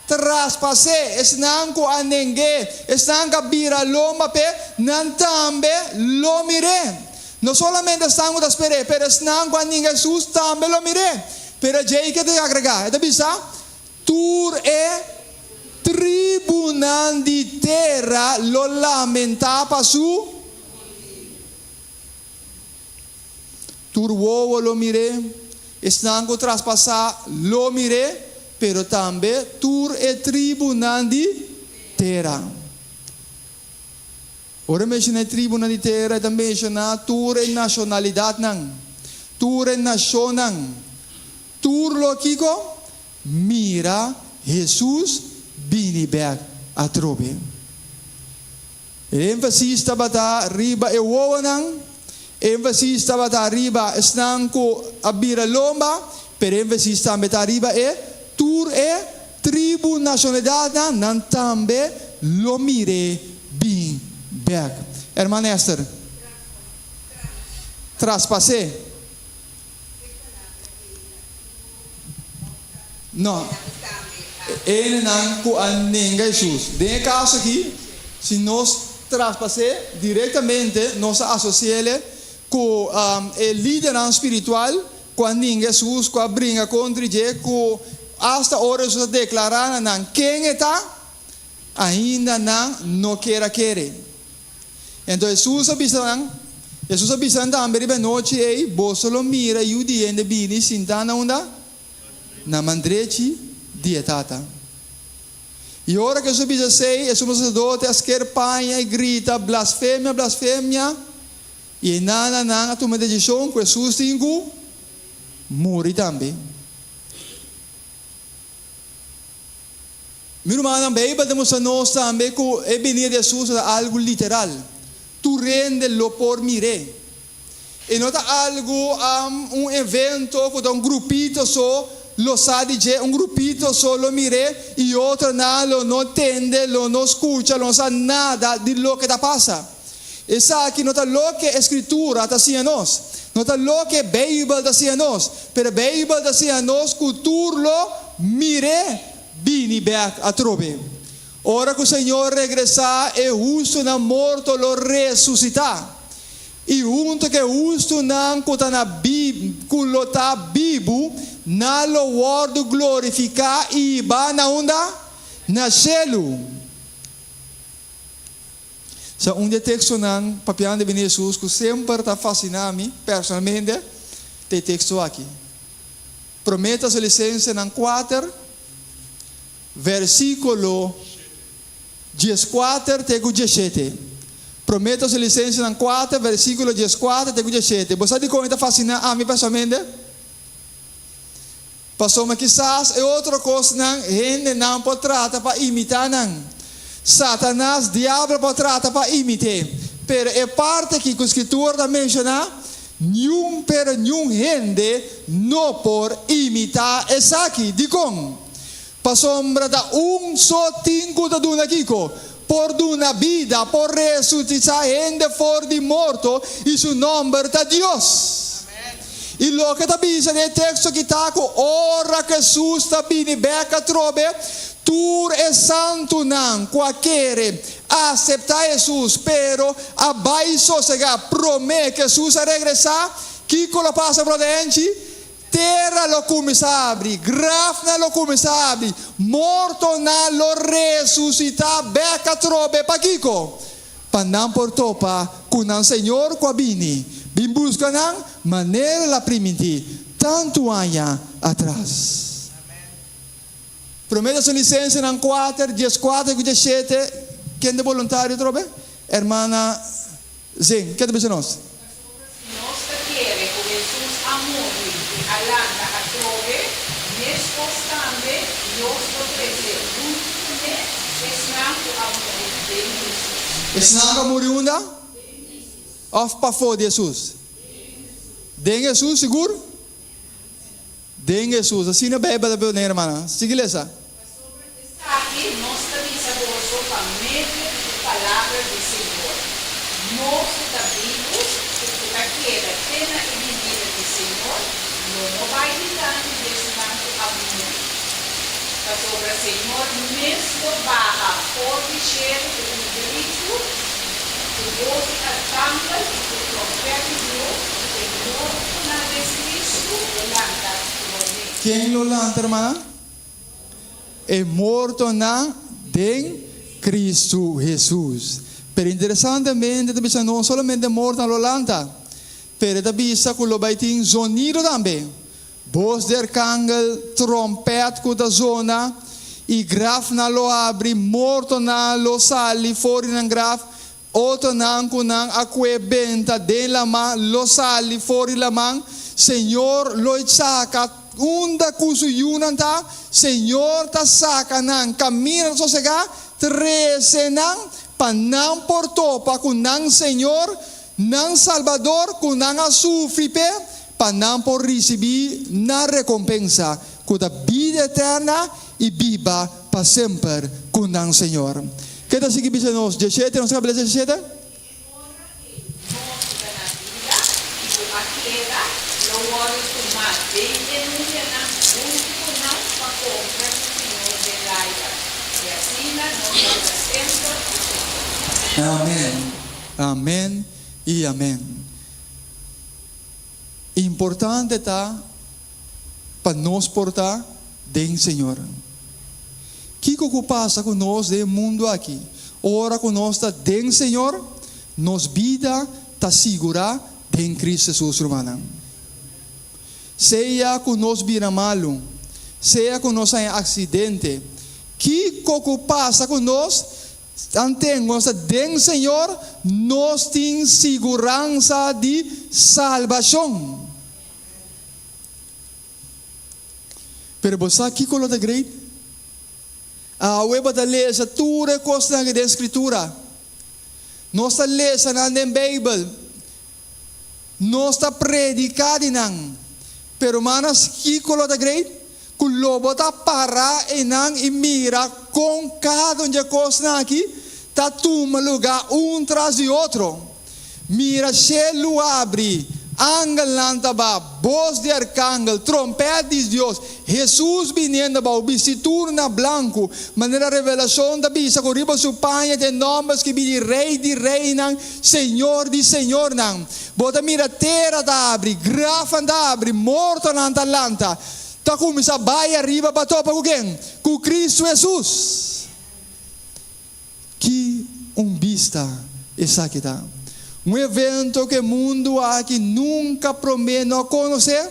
traspase, esnang ko anenge, esnang ka bira loma pe, nantambe lo mire. No solamente estamos da espere, pero esnang ko aning Jesus tambe lo mire. Pero jay que te agrega, ito bisa, tur tribunal di terra lo lamenta pa su. Tur wo lo mire, esnang ko traspasa lo mire. Pero também tur tribunal de terra. Ora menciona tribunal de terra, também menciona tur nacionalidade nang, tur nação nang, tur lo kiko mira Jesus binibek atrobe. Ênfase estava da riba o nang, ênfase estava da riba esnang ko abira lomba, pero ênfase estava da riba tur tribu nacionalidade nan tambe lo mire bin back. Hermana Esther. Traspase. Não. Ele não com a ninguém Jesus. De caso aqui, se nós traspase diretamente, nós associamos com o líder espiritual, com a ninguém Jesus, com a brinca contra ele, com hasta hora se declarar nan quem está ainda não querer. Então Jesus avisa também na noite ei você lo mira e o dia ainda bini sintana onda na mandrete dietata. E ora que Jesus avisa sei é sumo sacerdote esquerpanha e grita blasfêmia e nana toma decisão que Jesus tinha morre também. Meu irmão, a Bíblia demonstra nós também que o venir de Jesus é algo literal. Tu rende lo por mire. E não é algo, evento, um grupito só, lo sabe de um grupito só lo mire, e outro não entende, não escuta, não sabe nada de lo que está passa. Isso aqui não é lo que a Escritura está dizendo a nós. Não é lo que a Bíblia está dizendo a nós. Mas a Bíblia está dizendo a nós que tu lo mire. Bini back a trobe. Ora que o Senhor regressar e justo na morto lo ressuscitar. E junto que justo não kutana kulota bibu na lo word glorificar e ba na onda na cielo. Sa texto ng papian de Jesus que sempre está fascinando personalmente. tem texto aqui. Prometas a licença ng 4, versículo 14 até 17. Prometas a licença ng 4, versículo 14 até 17. Você sabe como está fascinando a mim pessoalmente? Passou mas quizás é outra coisa não gente não pode tratar para imitar não. Satanás, diabo pode tratar para imitar. Pero é parte que a escritura está mencionando, nenhum gente não pode imitar essa aqui. Digam, passombra da só tingo da duna kiko, por duna vida, por resucitar gente for de morto, e seu nome está Deus. E lo que está dizendo é texto que está com ora que Jesus está vindo beca trobe, tu é santo não, qualquer aceitar Jesus, pero abaixo chega promete que Jesus a regressar, que cola passa para dentro, terra lo começa a abrir, grafna lo começa a abrir, morto na lo ressuscita, beca trobe pa kiko, panam por topa, kunang Senhor kwa bini. Bim busca ng maneira la primiti tanto anha atrás. Prometa sua licença ng 4, 14 e 17. Quem é voluntário, trobe? Hermana Zeng, quem é de nós? Nós queremos que Jesus amore e alanga a trove, nescostante, nós oferecer muito, esnanco amor de Jesus. Esnanco amor de onda? Of pa for de Jesus? Den Jesus, seguro? Den Jesus. Assim na Bíblia da minha irmã. Siga essa. Está aqui, nós também sabemos a mesma palavra do Senhor. Nós sabemos que a queda plena e divina do Senhor não vai lidar desnando a mundo. Sobre o Senhor, mesmo barra, forte, cheiro de um grito, que você arcanga e que profeta de Deus, Senhor, na descrição do lanta. Quem lo lanta, irmã? É morto na de Cristo Jesus. Pero interessantemente, não somente morto na lo lanta, pero também que lo vai ter sonido também. Voz de arcángel, trompete com da zona, e graf na lo abre, morto na lo sali, fora na graf. Outro não kunang akwe benta de la man lo sali fori la man Senhor lo saca unda kusu yunanta Senhor ta saca nang camina so sega trece nang panang porto pa kunang Senhor nang Salvador kunang asufri pe panang por receber na recompensa kuda vida eterna e viva para sempre kunang Senhor. Que está seguindo para nós? 17, não sabe 17? Amém. Amém e amém. Importante está para nós portar de Senhor. O que passa conosco no mundo aqui? Ora conosco den Senhor, nos vida está segura em Cristo Jesus, irmã. Seja conosco vira malo, seja conosco em acidente, que passa conosco, antemos den Senhor, nós temos segurança de salvação. Pero você que coloca great? A weba da lesa tura costa da escritura. Nós está lesa na Bíblia. Nós está predicando nang. Pero manas que coloca great? Kulobo ta para enang e mira com cada onde costa aqui. Tá toma lugar tras de outro. Mira céu abre. Angel lantaba, voz de arcángel, trompete de Deus, Jesus vindo ba, visitur na blanco, maneira revelação da bisa, corriba su panha de nomes que vi de rei nang, Senhor de Senhor nang, bota mira terra da abre, grafa da abre, morto na Atalanta, tá começa vai arriba ba topa com quem? Com Cristo Jesus. Que vista essa que tá. Um evento que o mundo aqui nunca promete conhecer.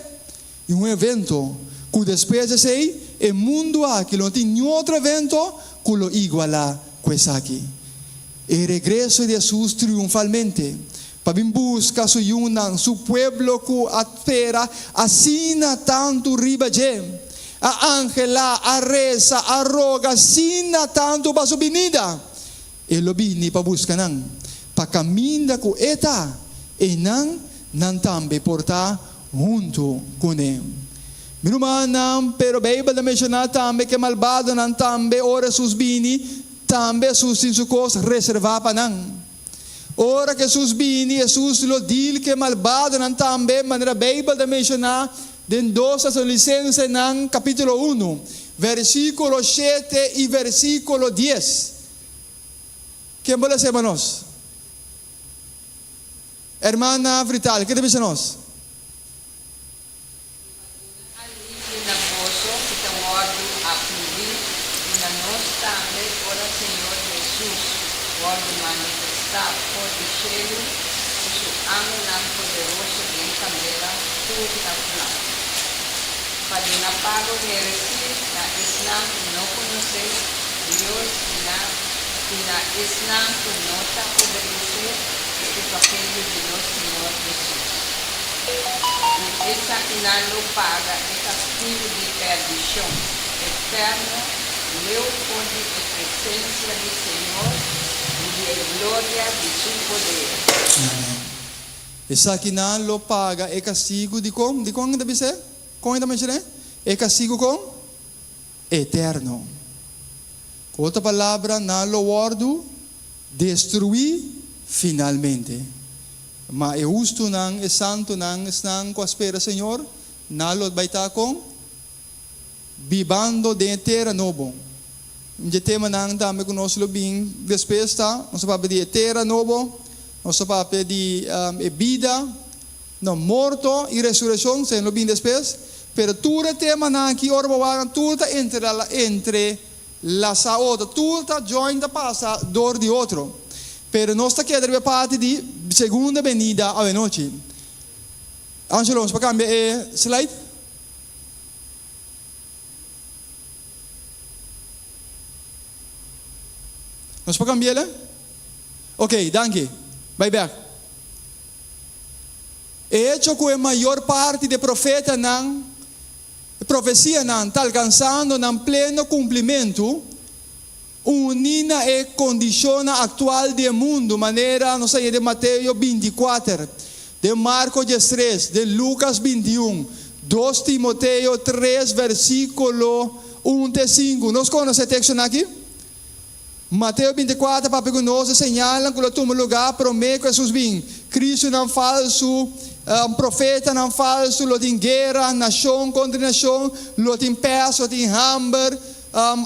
E um evento que depois de sei, o mundo aqui não tem nenhum outro evento que lo iguala com esse aqui. E regresso de Jesus triunfalmente. Para vir buscar su yunan, su pueblo que espera, assina tanto ribaje. A Angela, a Reza, a Roga, assina tanto para su venida. E lo bini para buscar nan. Para caminhar com eta. E nan tambe portar junto com ele. Minumanam, pero Bible da mencionar tambe que malvado nan tambe, ora sus bini, tambe sus insukos reservar para nan. Ora que Jesus bini, Jesus lo dil que malvado nan tambe, maneira Bible da mencionar, den 2 Tesalonicenses nan capítulo 1, versículo 7 e versículo 10. Quem pode ser nós? Hermana Frital, que deve ser nós? Na vosso que tão ordo a pedir, e na nós também, ora Senhor Jesus, ordo manifestar por de cheio, o seu amo não poderoso em camela, tudo na plana. Para na pago de heresia, na Islam não conhecer Deus, e na Islam que não está obedecer o papel de nosso Senhor Jesus. Essa que não paga é castigo de perdição eterno, leu por a presença do Senhor e de glória de seu poder. Essa que não lo paga é castigo de como? De como deve ser? Como deve ser? É castigo com eterno. Com outra palavra, não lo guardo destruir finalmente. Mas é justo não, é santo não, estão com a espera, Senhor, não lo vai estar com vivando de terra novo. De tema não também que nós lo bem despesta, nós vamos de terra novo, nós vamos de vida, não morto e ressurreição, sem lo bem despes. Pero tudo tema não que orba tudo entre la saúde, tudo jointa passa dor de outro. Pero nós está querendo parte de segunda venida à noite. Angelo, vamos para cambiar slide. Nós para cambiar ela? Ok, danke. Vai back. Hecho que a maior parte de profeta não, profecia não está alcançando em pleno cumprimento. Unina e condizione attuale del mondo, maneira, non sei, di Matteo 24, di Marco 13, di Lucas 21, 2 Timoteo 3, versículo 1 e 5. Nós conhecemos esse texto aqui? Mateus 24, para que nós señalam que o toma lugar, promete que Jesus vem. Cristo não falso, profeta não falso, lo tem guerra, nação contra nação, lo tem peso, lo tem hambre,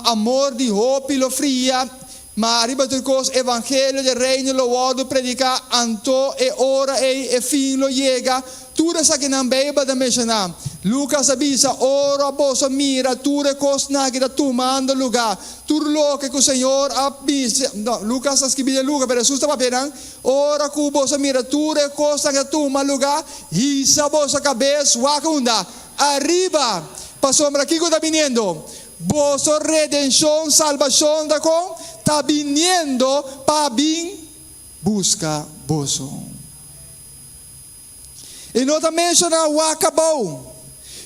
amor de hope, lo fria, mas arriba tudo coisa, evangelho de reino, lo ordo predicar, anto e ora e fim lo chega, tudo isso que não beba da mencionar. Lucas avisa, ora posso mira, tudo coisa na que está tomando lugar, tudo lo que o Senhor avisa, no, Lucas escreveu Lucas, mas Jesus estava perando, ora que posso mira, tudo coisa que toma lugar, isa vossa cabeça, wakunda, arriba, passou para aqui que está vindo. Vossa redenção, salvação da com está vindo para vir busca vosso. E não está mencionando o acabou.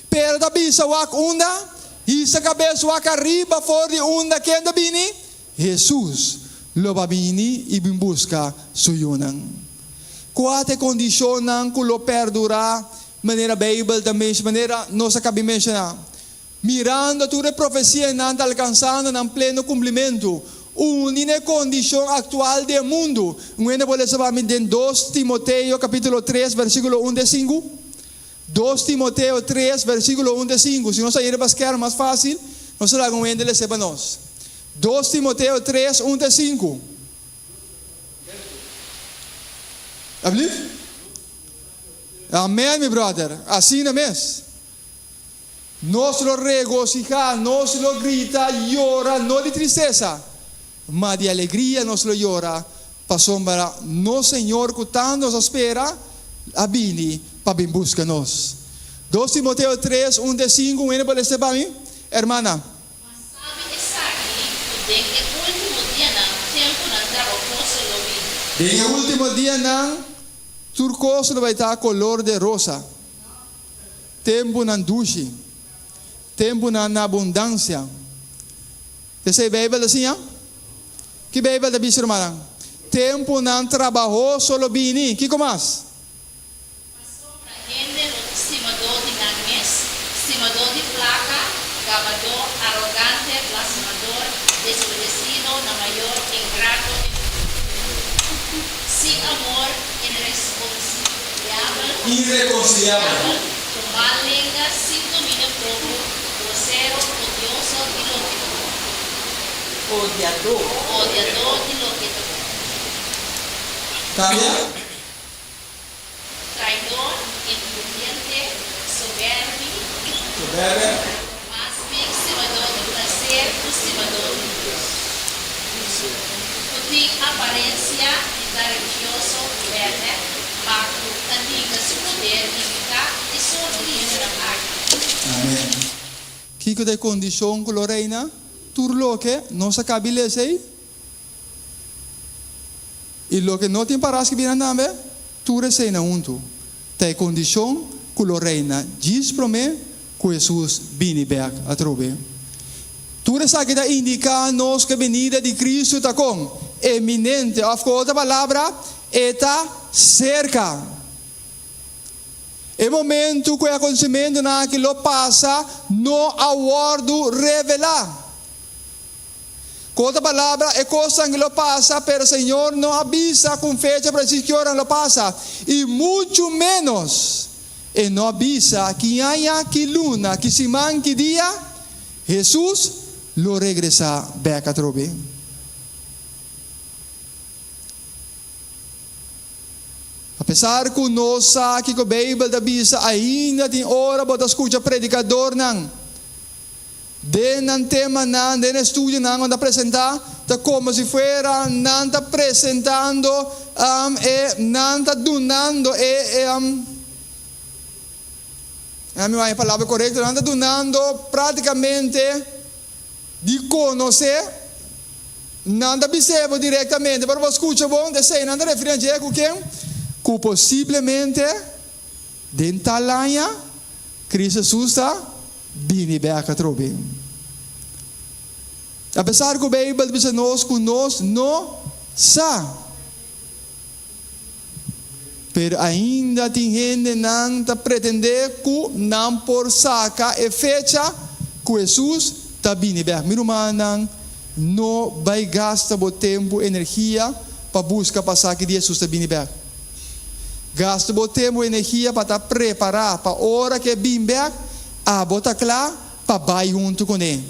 Pero da bisa wak unda, isa cabeça wak arriba fora de unda quem está vindo? Jesus lo va vini e vim busca suyunan. Quate condicionam que lo perdurar, maneira Bible também, maneira nós acabamos de mencionar. Mirando tutte le profezie nante alcanzando in pleno cumprimento un'ine condizione attuale del mondo. Quindi vuole sapere in 2 Timoteo capitolo 3 versículo 1 e 5. 2 Timoteo 3 versículo 1 e 5. Se non sai para schermo mais fácil, non sarà con quindi le sepa nos. 2 Timoteo 3 1 e 5. Alsjeblieft? Amen, my brother. Assim é mesmo. Nos lo regocija, nos lo grita, llora, no de tristeza, mas de alegría nos lo llora, Pasombra, no Señor, cutando nos espera, abini, para bem busca nos. 2 Timoteo 3, 1-5, bueno, para este para mí, hermana. Mas sabe Isaac, de que último dia não tempo não trabalhoso lo vi. En el último día, nan, turcoso vai estar color de rosa. Tempo nan dushi. Tempo nan abundância. Você Bíblia assim, ah? Que Bíblia da bicho, hermana? Tempo nan trabalhoso lo bini. Que mais? Gente, estimador de names, estimador de placa, gabador, arrogante, blasfemador, desobedecido, na maior, ingrato, sem amor, irreconciliável, com má língua, sem domínio próprio, grosseiro, odioso, ilógico. Odiador, ilógico. Cambia? Traidor, imprudente, soberbio, mas bem estimador de prazer, estimador de Deus. Tem aparência de religioso, verde, mas candiga se poder indicar e sorrir na arte. Amém. Kiko de condição com Lorena, turlo que não se cabile sei. E lo que não tem paras que viram também, tu recena unto. Tem condição com Lorena, diz para mim que Jesus vini back a trobe. Tu recebe que indicar nos que a venida de Cristo está com eminente, of outra palavra, está cerca. E momento que o acontecimento naquilo passa, não aguardo revelar. Com outra palavra, é coisa que lo passa, pero o Senhor não avisa com fecha para dizer que hora lo passa. E muito menos, e não avisa que haya que luna, que semana, que dia, Jesus lo regresa back a trobe. Apesar que nós aqui com a Bíblia da Bisa ainda tem hora para escutar predicador não. Den tema não, den estudio não onde apresentar, tá como se fuera não tá apresentando não tá donando a minha palavra correta, não tá donando praticamente de conhecer, não tá percebo diretamente, para você escutar bom, de sei não tá referente com quem? Que possivelmente dentro da Cristo Jesus está bem back a trobe. Apesar que a Bíblia diz nós que nós não sabe, pero ainda tem gente não está pretender que não por saca e fecha que Jesus está bem back. Meu irmão, não vai gastar o tempo, energia para buscar passar que Jesus está bem back. Gasta o tempo e energia para preparar para a hora que vem back, a botar claro para vai junto com ele.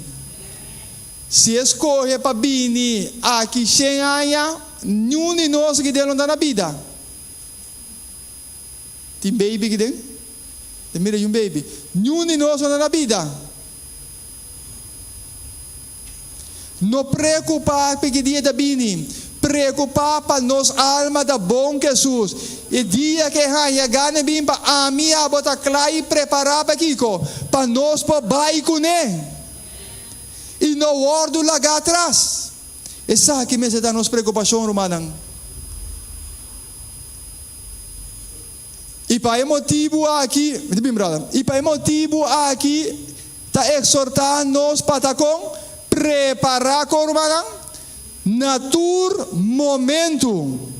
Se escolhe para vir aqui sem aia, nenhum de nós que deu na vida. Tem baby que tem? Mira um baby. Nenhum de nós na vida. Não preocupar porque dia da bini. Preocupar para nos alma da bom Jesus. E dia que haya gana bem para a minha botar claro e preparar para Kiko. Para nós para vai com ele. E não guardo lá atrás. Essa aqui me dá nos preocupação, irmão. E para motivo aqui, e para motivo aqui, está exortando-nos para preparar com irmão, natur momento.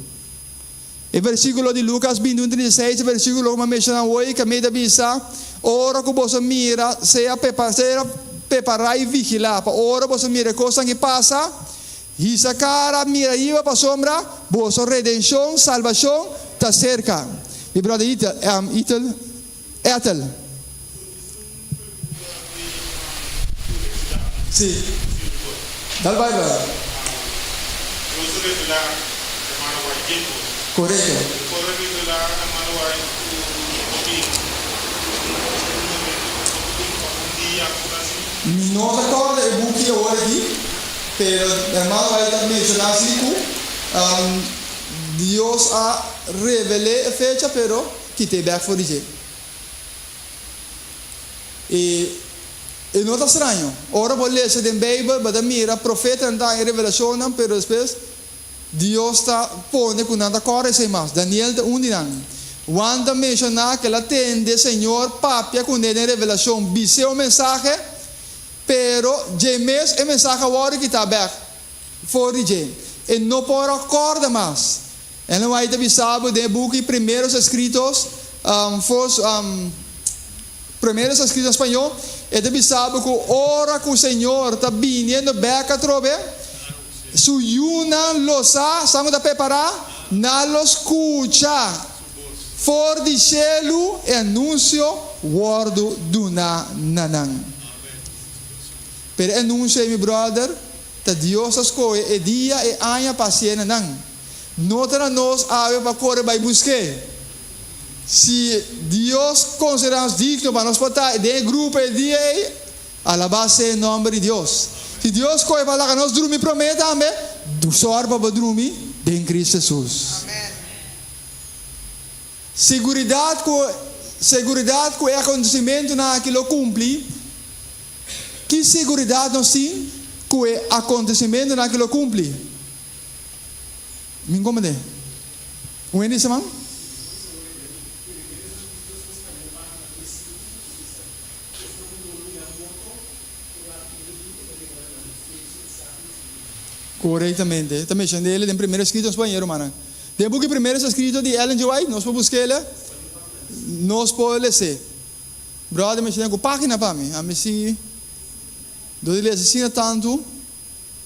E versículo de Lucas 21:36, versículo que me menciona hoje, que me avisa, ora que você mira, seja preparar e vigilar, para ora você mira coisa que passa, e essa cara mira aí para sombra, vossa redenção, salvação, está cerca. E brother Ethel. Sim. Dal vai, brother. Correto. Não recordo o buque hoje, pero hermano vai mencionar assim que Dios ha revelado a fecha, pero que te back for the E não está estranho. Ora, vou ler em Bíblia, mas mira, profeta anda em revelação, pero depois Deus está pondo com nada corre sem mais. Daniel está undindo. Quando mencionar que ela atende, Senhor, papia com ele em revelação, bise o mensagem, pero gemes o mensagem agora que está back for the e não pode acordar mais. Ela vai te avisar de book e primeiros escritos, primeiros escritos em espanhol, e te avisar que ora que o Senhor está vindo back a trove, su yuna losa, estamos a preparar, na lo escucha, for di cielo e anuncio wordo duna nanang. Per anuncio, meu brother, que Deus escolhe e dia e anha paciência nanang. Nota nós ave para correr vai buscar. Se Deus consideramos digno para nós botar de grupo e dia, alabar-se em nome de Deus. Se Deus coi para que nós dormir prometa, amém? Do sorba para dormir em Cristo Jesus. Amém. Seguridade com o acontecimento naquilo cumpre. Que seguridade nós temos com o acontecimento naquilo cumpre? Me incomodei. O que semana? Corretamente. Também chamei ele de primeiro escrito em espanhol, mano. Depois que primeiro escrito de Ellen G. White, nós podemos buscar ele, nós podemos ler. Brother, me chama com página para mim. A mim se do ele assina tanto,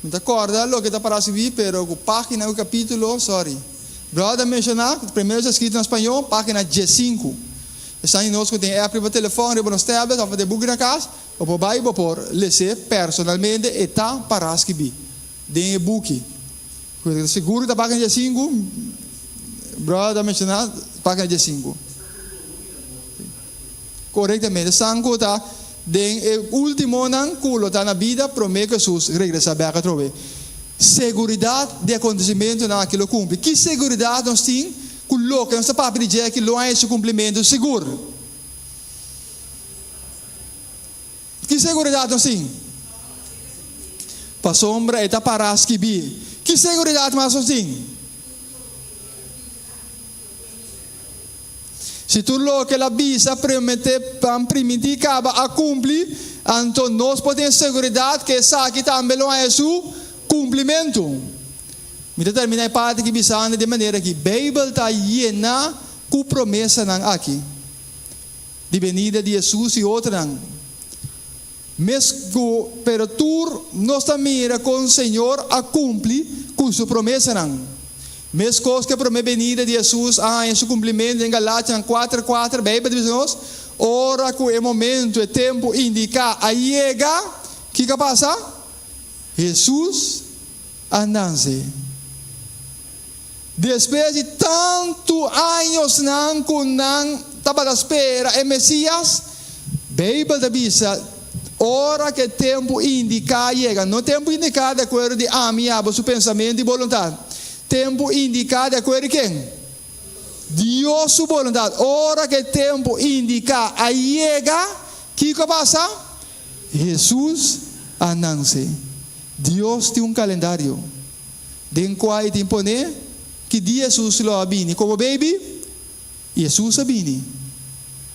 me acorda lo que está para subir, pero com página o capítulo, sorry. Brother, me chama primeiro escrito em espanhol, página G5. Está em nós que tem app para telefone, para nos tablets, ou para book na casa, ou para Bible por ler personalmente e tá para escrever. De book. Seguro da página 5, brother mencionar página 5. Corretamente, sangue está den último nan culo está na vida promete Jesus regressar back a trove. Seguridade de acontecimento naquilo cumpre. Que seguridade nós temos? Culo que nós está para dizer que não é esse cumprimento seguro. Que seguridade nós temos? Para sombra e para escrever. Que seguridade mais nós temos? Se tu lo que a bisa permitir acaba a cumprir, então nós podemos seguridade que essa aqui também não é seu cumprimento. Me determina a parte que bisa de maneira que a Bíblia está llena com promessa aqui. De venida de Jesus e outra não. Mesmo, pero tu nós mira com o Senhor a cumprir com sua promessa não. Mesmo coisa que promete venida de Jesus em seu cumprimento em Galátias 4:4, Bíblia diz nós, ora que o momento e tempo indica a chega, que passa? Jesus andanse. Depois de tanto anos não com não estava à espera é Messias, Bíblia diz ora que tempo indica chega, não tempo indicado de acordo de amiável seu pensamento e vontade. Tempo indicado de acordo com quem? Deus sua vontade. Ora que tempo indica a chega, que passa? Jesus andanse. Deus tem calendário. Den qual tem poner que dia Jesus lo abini. Como baby, Jesus abini.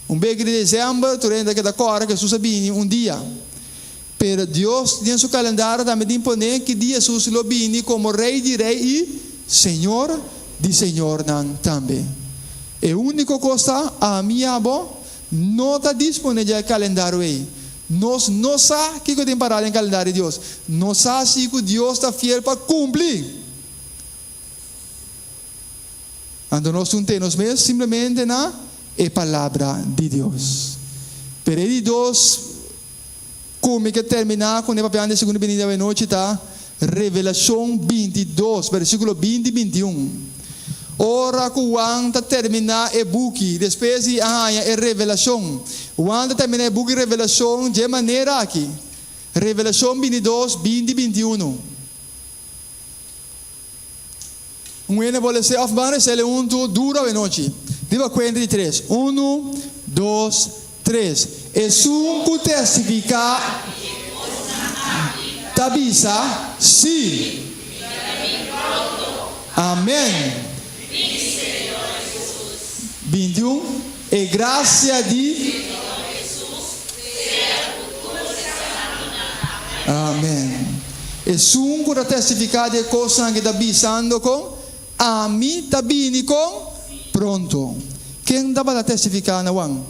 Baby de dezembro, tu renda que da cora que Jesus abini dia. Pero Deus tem seu calendário também tem poner que dia Jesus lo abini como rei de rei e Senhor de Senhor também. E única coisa a minha avó não está disponível no calendário aí. Nós não sabemos que tem parado em calendário de Deus. Nós sabemos que Deus está fiel para cumprir. Então nós não temos mesmo simplesmente na palavra de Deus. Pero ele Deus como que terminar com o papel de segunda venida da noite está Revelação 22, versículo 20 e 21. Ora quando terminar o book, depois de a revelação. Quando terminar o book revelação, de maneira aqui. Revelação 22, 20 e 21. Muene vuole se afbare se le unto dura e noci. Diva cuenta di 3. 1, 2, 3. E su cu testifica tabisa sì. Amen. 21. E grazia di Amen. E sungo da testificare e cosa anche da bisando con ami tabini con pronto. Quem dá para testificar na wang?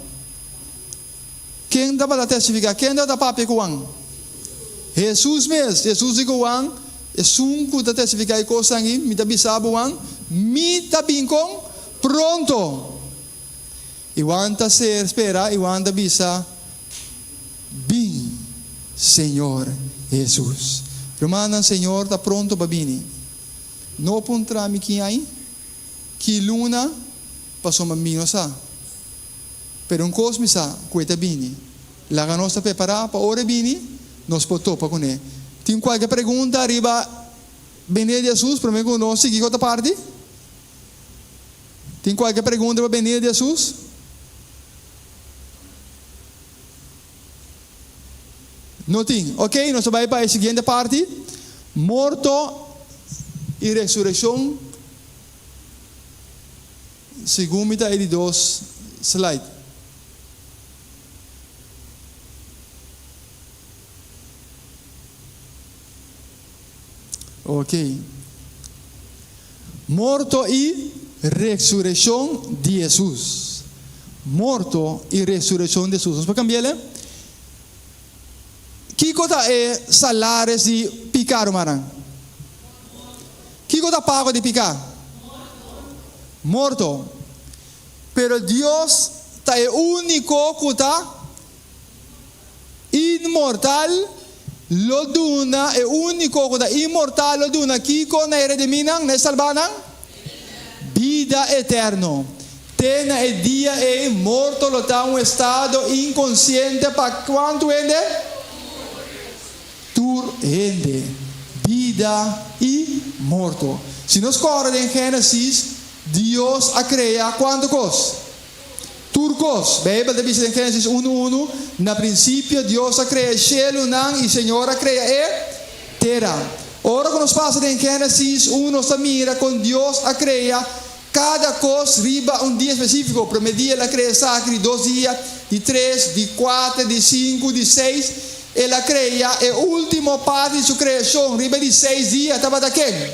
Quem dá para testificar? Quem dá da papi com wang? Jesus mesmo. Jesus digo wang. E sungo da testificar e cosa anche mi da bisabo wang. Mi tabin com pronto. E wanta ser espera e wanta bisa bem Senhor Jesus. Romana Senhor está pronto para vir. Não pontra mi que aí, que luna passou mamino sa. Pero um cosme sa, cueta bini. Laga nós está preparada para ora bini, nós potó para com ele. Tem qualquer pergunta arriba, venir Jesus para mim conosco seguir outra parte? Tem qualquer pergunta para venir Jesus? Não tem. Ok, nós vamos para a seguinte parte. Morto e ressurreição. Segunda e 2 slide. Ok. Morto e ressurreição de Jesus. Morto e ressurreição de Jesus. Vamos cambiar? Que coisa é salário de picar, marang? Que coisa paga de picar? Morto. Pero Deus tá é único coisa imortal, lo duna é único coisa imortal, lo duna que com na redeminang, na salvanang vida eterno. Tena é dia é morto, lo tá estado inconsciente para quanto ele? Rende, vida e morto. Se nós corremos em Gênesis, Deus a cria quanto cos? Turcos. Bíblia diz em Gênesis 1:1, na princípio Deus a cria cielo e Senhor a cria e terra. Ora que nós passamos em Gênesis 1, nós mira com Deus a cria cada coisa riba dia específico. Para medir ela cria sacri 2 dias, de 3, de 4, de 5, de 6. Ela cria a última parte de sua criação, riba de 6 dias, estava daquele.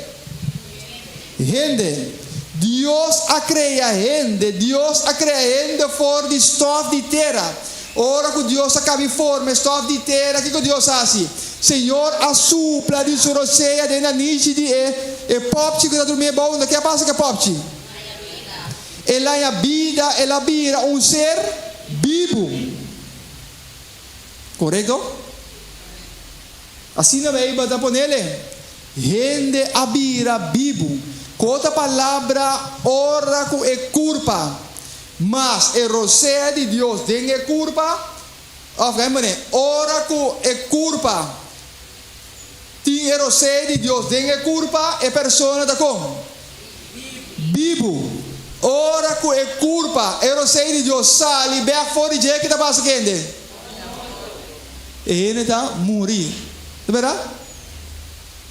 Gente, Deus a cria gente, Deus a cria gente fora de estof de terra. Ora que Deus acaba em forma, estof de terra, o que Deus faz? Senhor, a supla de sua roceia, de na niche de e popchi que está dormindo bom, o que passa que popchi? Ela é a vida, ela vira ser vivo. Correto? Assim na Bíblia está por ele. Gente abira vivo. Outra palavra, ora com é culpa. Mas é roceia de Deus. Tem é culpa. Ora com é culpa. Tem é roceia de Deus. Tem é culpa. É pessoa da como? Vivo. Ora com é culpa. É roceia de Deus. Sali, bea fora de que está passando. E ele está morrendo. É verdade?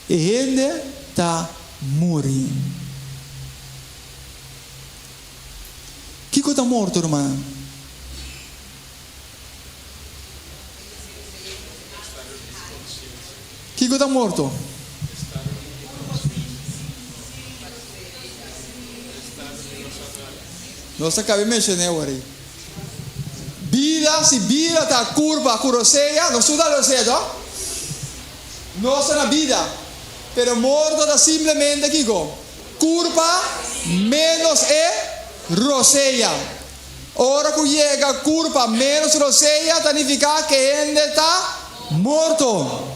E ele está morrendo. Que coisa morto, irmão? Que coisa morto? Nós acabamos de mencionar agora. Vida, se vida está curva, curoseia, não estuda a roseia, não? Nossa na vida, pero morto está simplesmente aqui, curva menos é roseia. Ora que chega curva menos roseia, significa que ele está morto.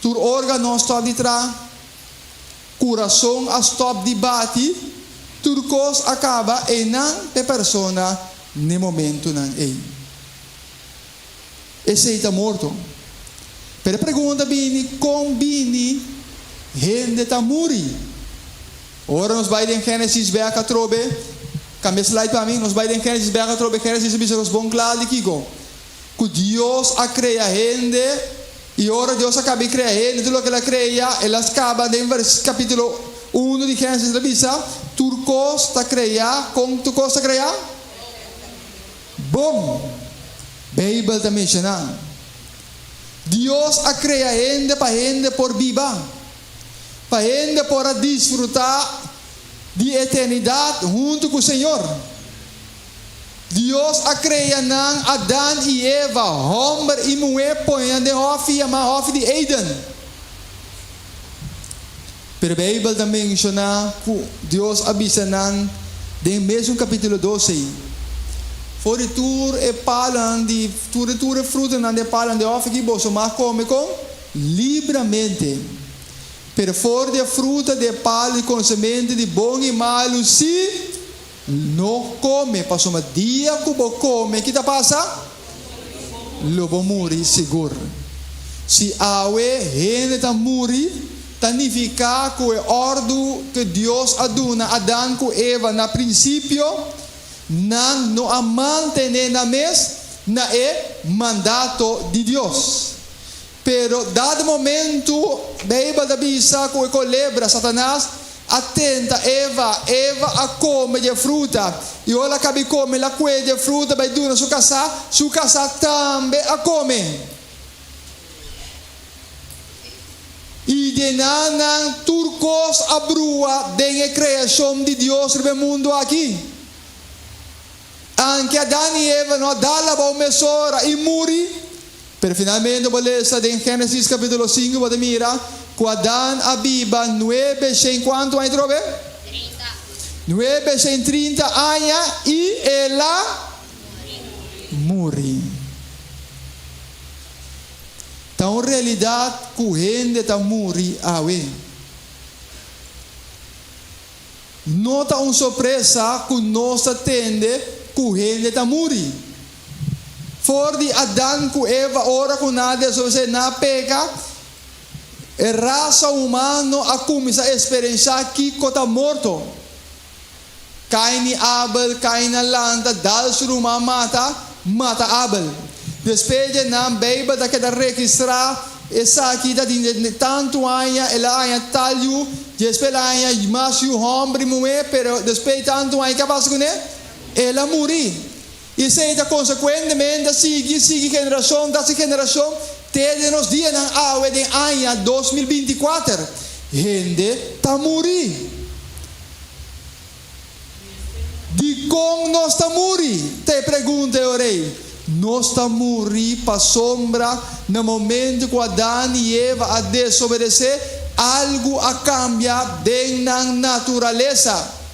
Tu órgão está de trás, coração está de bate, tu coisa acaba e não é persona no momento não é. Esse está morto. Pero pergunta bini, com bini, gente está morrendo. Ora nos vai em Gênesis beca trobe. Cambia slide para mim. Nos vai em Gênesis beca trobe. Gênesis bisa nos bom claro de Kiko. Que Deus a cria gente. E ora Deus acaba de criar gente. Tudo que ela cria, ela acaba em capítulo 1 de Gênesis da bisa. Turcos está criar. Com turcos está criar? Bom. Bible está mencionando. Deus a cria gente para gente por viva. Para gente para desfrutar de eternidade junto com o Senhor. Deus a cria nan Adão e Eva, homem e mulher, põe de hofe e ma hofe de Eden. Pero a Bíblia também menciona que Deus avisa nan de mesmo capítulo 12. Foritur e palan de turetura fruta nan de palan de hofe que bolso mas come com livremente. Pero for de fruta de palo e conhecimento de bom e malo se não come, passou um dia que você come, que passa? Lobo muri seguro. Se awe gente tá muri, significa que o ordem que Deus aduna Adão com Eva na princípio, não a manter na mes, na é mandato de Deus. Pero dado momento, Bíblia da bisa que o colebra Satanás atenta Eva a come de fruta e ela acaba de comer a coelha de fruta vai dura sua casa também a come e de nanan turcos a brua de criação de Deus no mundo aqui anche Adão e Eva não dalla ba mesora e muri per finalmente beleza em Gênesis capítulo 5 você mira que Adão abiba 950 anos trobe? 930 anos e ela morre. Então, em realidade, que gente está morre awe. Não está uma surpresa que nós atende que gente está morre. For de Adão com Eva, ora com nada, se você não pega, a raça humana a começar a experienciar que está morto. Cain e Abel, Cain e Landa, dalso uma mata Abel. Depois na Bíblia da que da registrar essa aqui da tanto anos, ela aia talho, depois aia mais homem mulher, pero depois tanto anos que passa com ela morri. E se consequentemente sigue geração da geração Tede nos dias ng awe de anya 2024. Hindi ta muri. Di kong nos ta muri. Te pregunte orei. Nos ta muri pa sombra no momento que Adão e Eva a desobedecer, algo a cambia dentro da natureza.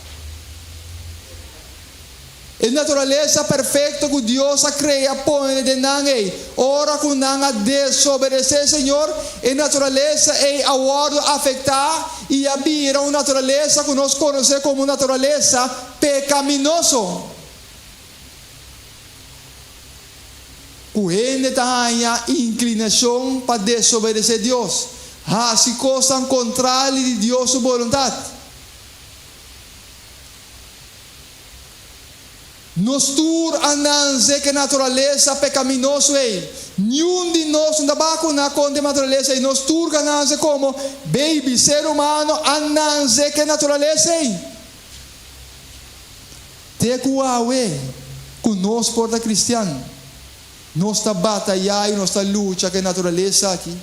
A natureza perfeita que Deus a cria põe de nangue. Ora que nanga desobedecer, Senhor, a natureza é a ordem afetar e abrir uma natureza que nós conhecemos como natureza pecaminoso. O gente tem inclinação para desobedecer a Deus. Se coisa contrária de Deus sua vontade. Nos tur ananse que natureza pecaminoso é. Nenhum de nós não dá na conta natureza e nos tur ananse como baby ser humano ananse que natureza é. Te cuawe com nós porta cristiano. Nós está batalhando, nós está luta que natureza aqui.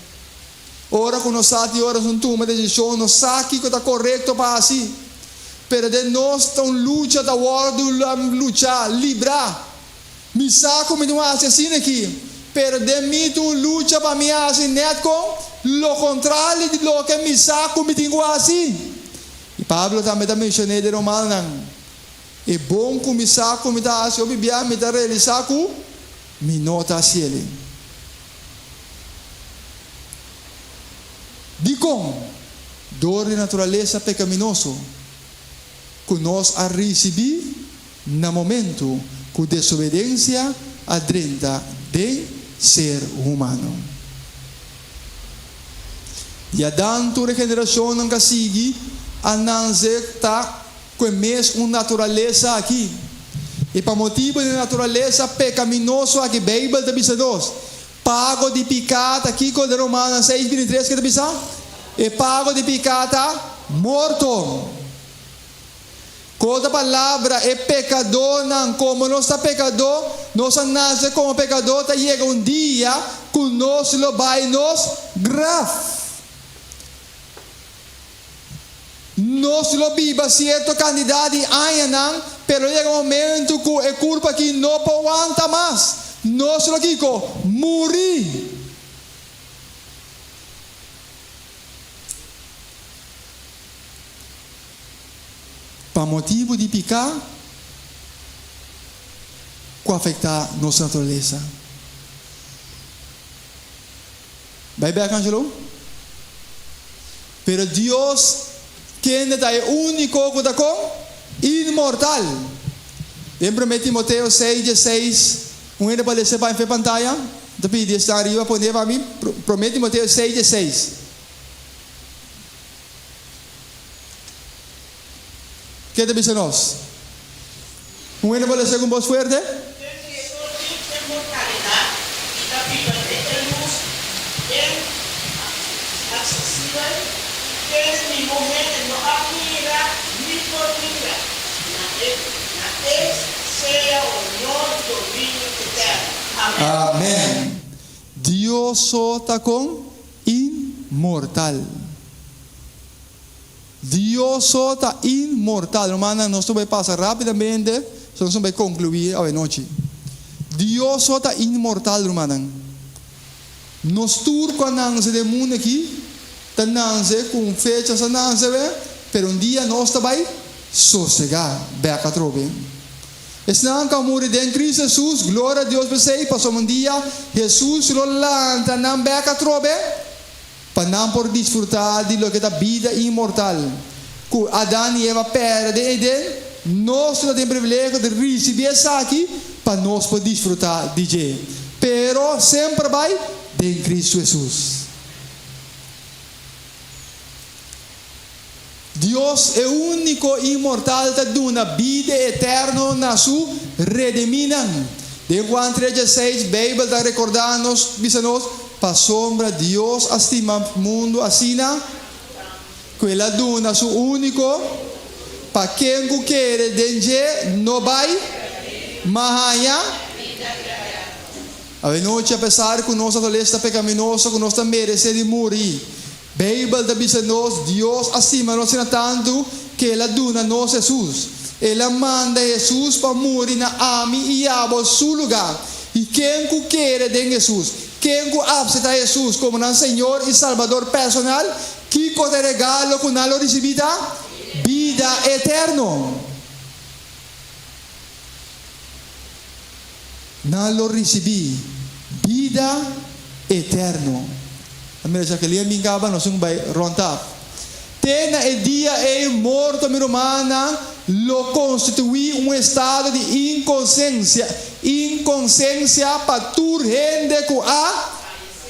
Ora com nós sati ora são toma decisão, nós sabe que está correto para assim. Pero de nós estão luta da ordem luta librar. Me saco me não assim aqui. Pero de mim tu luta para mim assim net com lo contrário de lo que me saco me tenho assim. E Pablo também mencionou de Romano não. É bom que me saco me dá assim, eu bibia me dá realizar com me nota assim ele. Dico, dor de natureza pecaminoso. Que nós a receber no momento que desobediência adrenta de ser humano. E Adão, toda geração não consegue ananse tá com mesmo natureza aqui. E para motivo de natureza pecaminoso aqui, Bíblia da bisa dos. Pago de picata aqui com Romanos 6:23 que da bisa. E pago de picata morto. Toda palavra é pecador, não como nós está pecador, nós nasce como pecador, tá chega dia conosco lo vai nos grave. Nós lo viva certo candidato ainda não, pero chega um momento que é culpa que não aguenta mais. Nós lo digo, morri. Para motivo de picar, que afeta nossa natureza. Vai bem, Angelo? Pero Deus, quem é o único que está com imortal. Em 1 Timoteo 6:16, ainda pode ser para a pantalla. Depois está arriba, pode para mim. 1 Timoteo 6:16. ¿Qué te dice nos? ¿Un buen puede ser con voz fuerte? Amén. Dios está con inmortal. Dios está inmortal, hermana. Nós vamos passar rapidamente, só nós vamos concluir a noite. Dios está inmortal, hermana. Nós turcos ananse de mundo aqui, tananse com fechas ananse, pero dia nós vai sossegar, beca trobe. Estão com morrer em Cristo Jesus, glória a Deus por sei, passou dia Jesus lo lanta na beca trobe. Para não por desfrutar de lo que da vida imortal. Que Adão e Eva perdem, nós não temos privilégio de receber isso aqui para nós poder desfrutar de Deus. Pero sempre vai em Cristo Jesus. Deus é o único imortal que dá uma vida eterna na sua redimida. De Juan 3:6, a Bíblia está recordando-nos, diz-nos, para sombra Deus estima o mundo assim, que ela duna su único, para quem quer dengue não vai mahaya. A noite, apesar que nós adolescentes pecaminosos, que nós também merecemos morrer, a Bíblia diz-nos, Deus estima nós tanto que ela duna nós Jesus. Ela manda Jesus para morrer na ami e abo seu lugar. E quem quer de Jesus, quem aceita Jesus como nosso Senhor e Salvador personal, que pode regalo com nós recebida vida eterna. Nós recebi vida eterna. A minha Jacqueline me engaba, nós vamos rontar. Tena o dia é morto, minha irmã, lo constitui estado de inconsciência para tu rende com a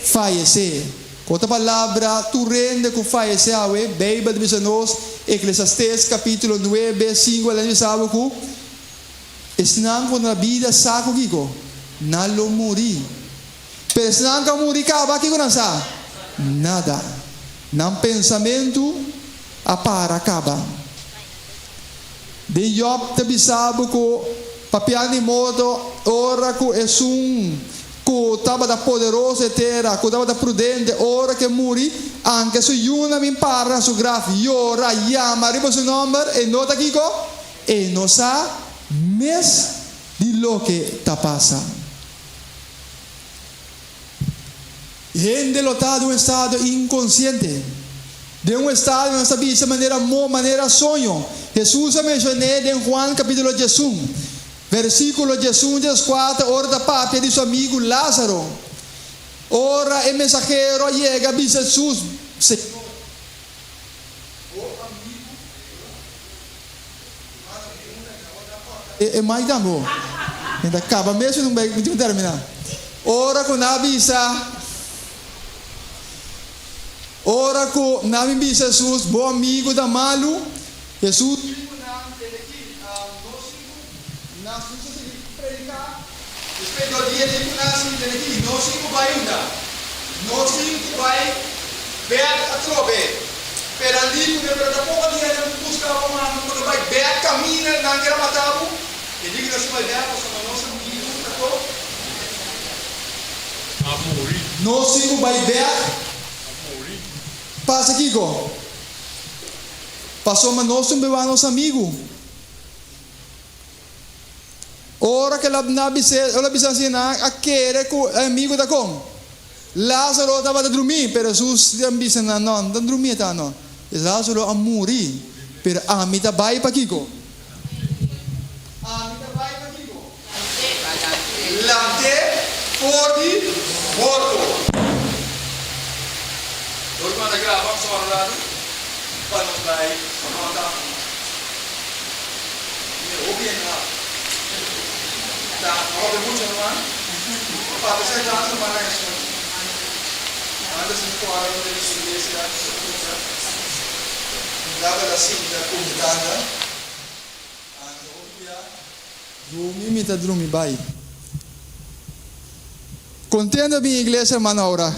falecer. Outra palavra, tu rende com falecer, a Bíblia diz-nos, Eclesiastes capítulo 9, 5, ela diz algo que estão com a vida saco kiko, não lo morri. Pero estão com morri acaba kiko não sa nada. Não pensamento para acaba. De Job te bisabo ko papiani modo ora ko esum ko tava da poderoso etera ko tava da prudente ora che muri anche su yuna mi parla su grafi ora chiama arriva su number e nota kiko e non sa mes di lo che ta passa. Gente lotado un estado inconsciente, de un estado en esta vida manera sueño. Jesús mencionó en Juan capítulo 10, versículo 4, ora da papia de su amigo Lázaro. Ora el mensajero llega, dice Jesús, Señor, é mais damo. Ainda acaba mesmo, não vai terminar. Ora com a avisa. Ora com nome de Jesus, bom amigo da Malu, Jesus, nós predicar, depois do dia de nós vai andar, nós vai ver a trove. Per ali che per da poco di non buscava ma non vai bea cammina non era matato e dico che si vai bea sono nostro amico stato Amori. non si vai bea Amori. passa Kiko passou ma nostro amigo ora che la bisogna a chiedere con amigo da com Lazaro estava a dormir pero Jesus bisogna non dormir tá não Lazaro a morrer, pero a mim tá vai para Kiko. A mim tá vai para Kiko. Lante forti morto. Dorma na grava só lá. Para não vai, não tá. Me ouve na. Tá, ouve muito não. Para você já não vai isso. Anda se fora da igreja. Dava assim da comunidade, dormir tá dormir vai. Contendo bem a igreja irmã ora.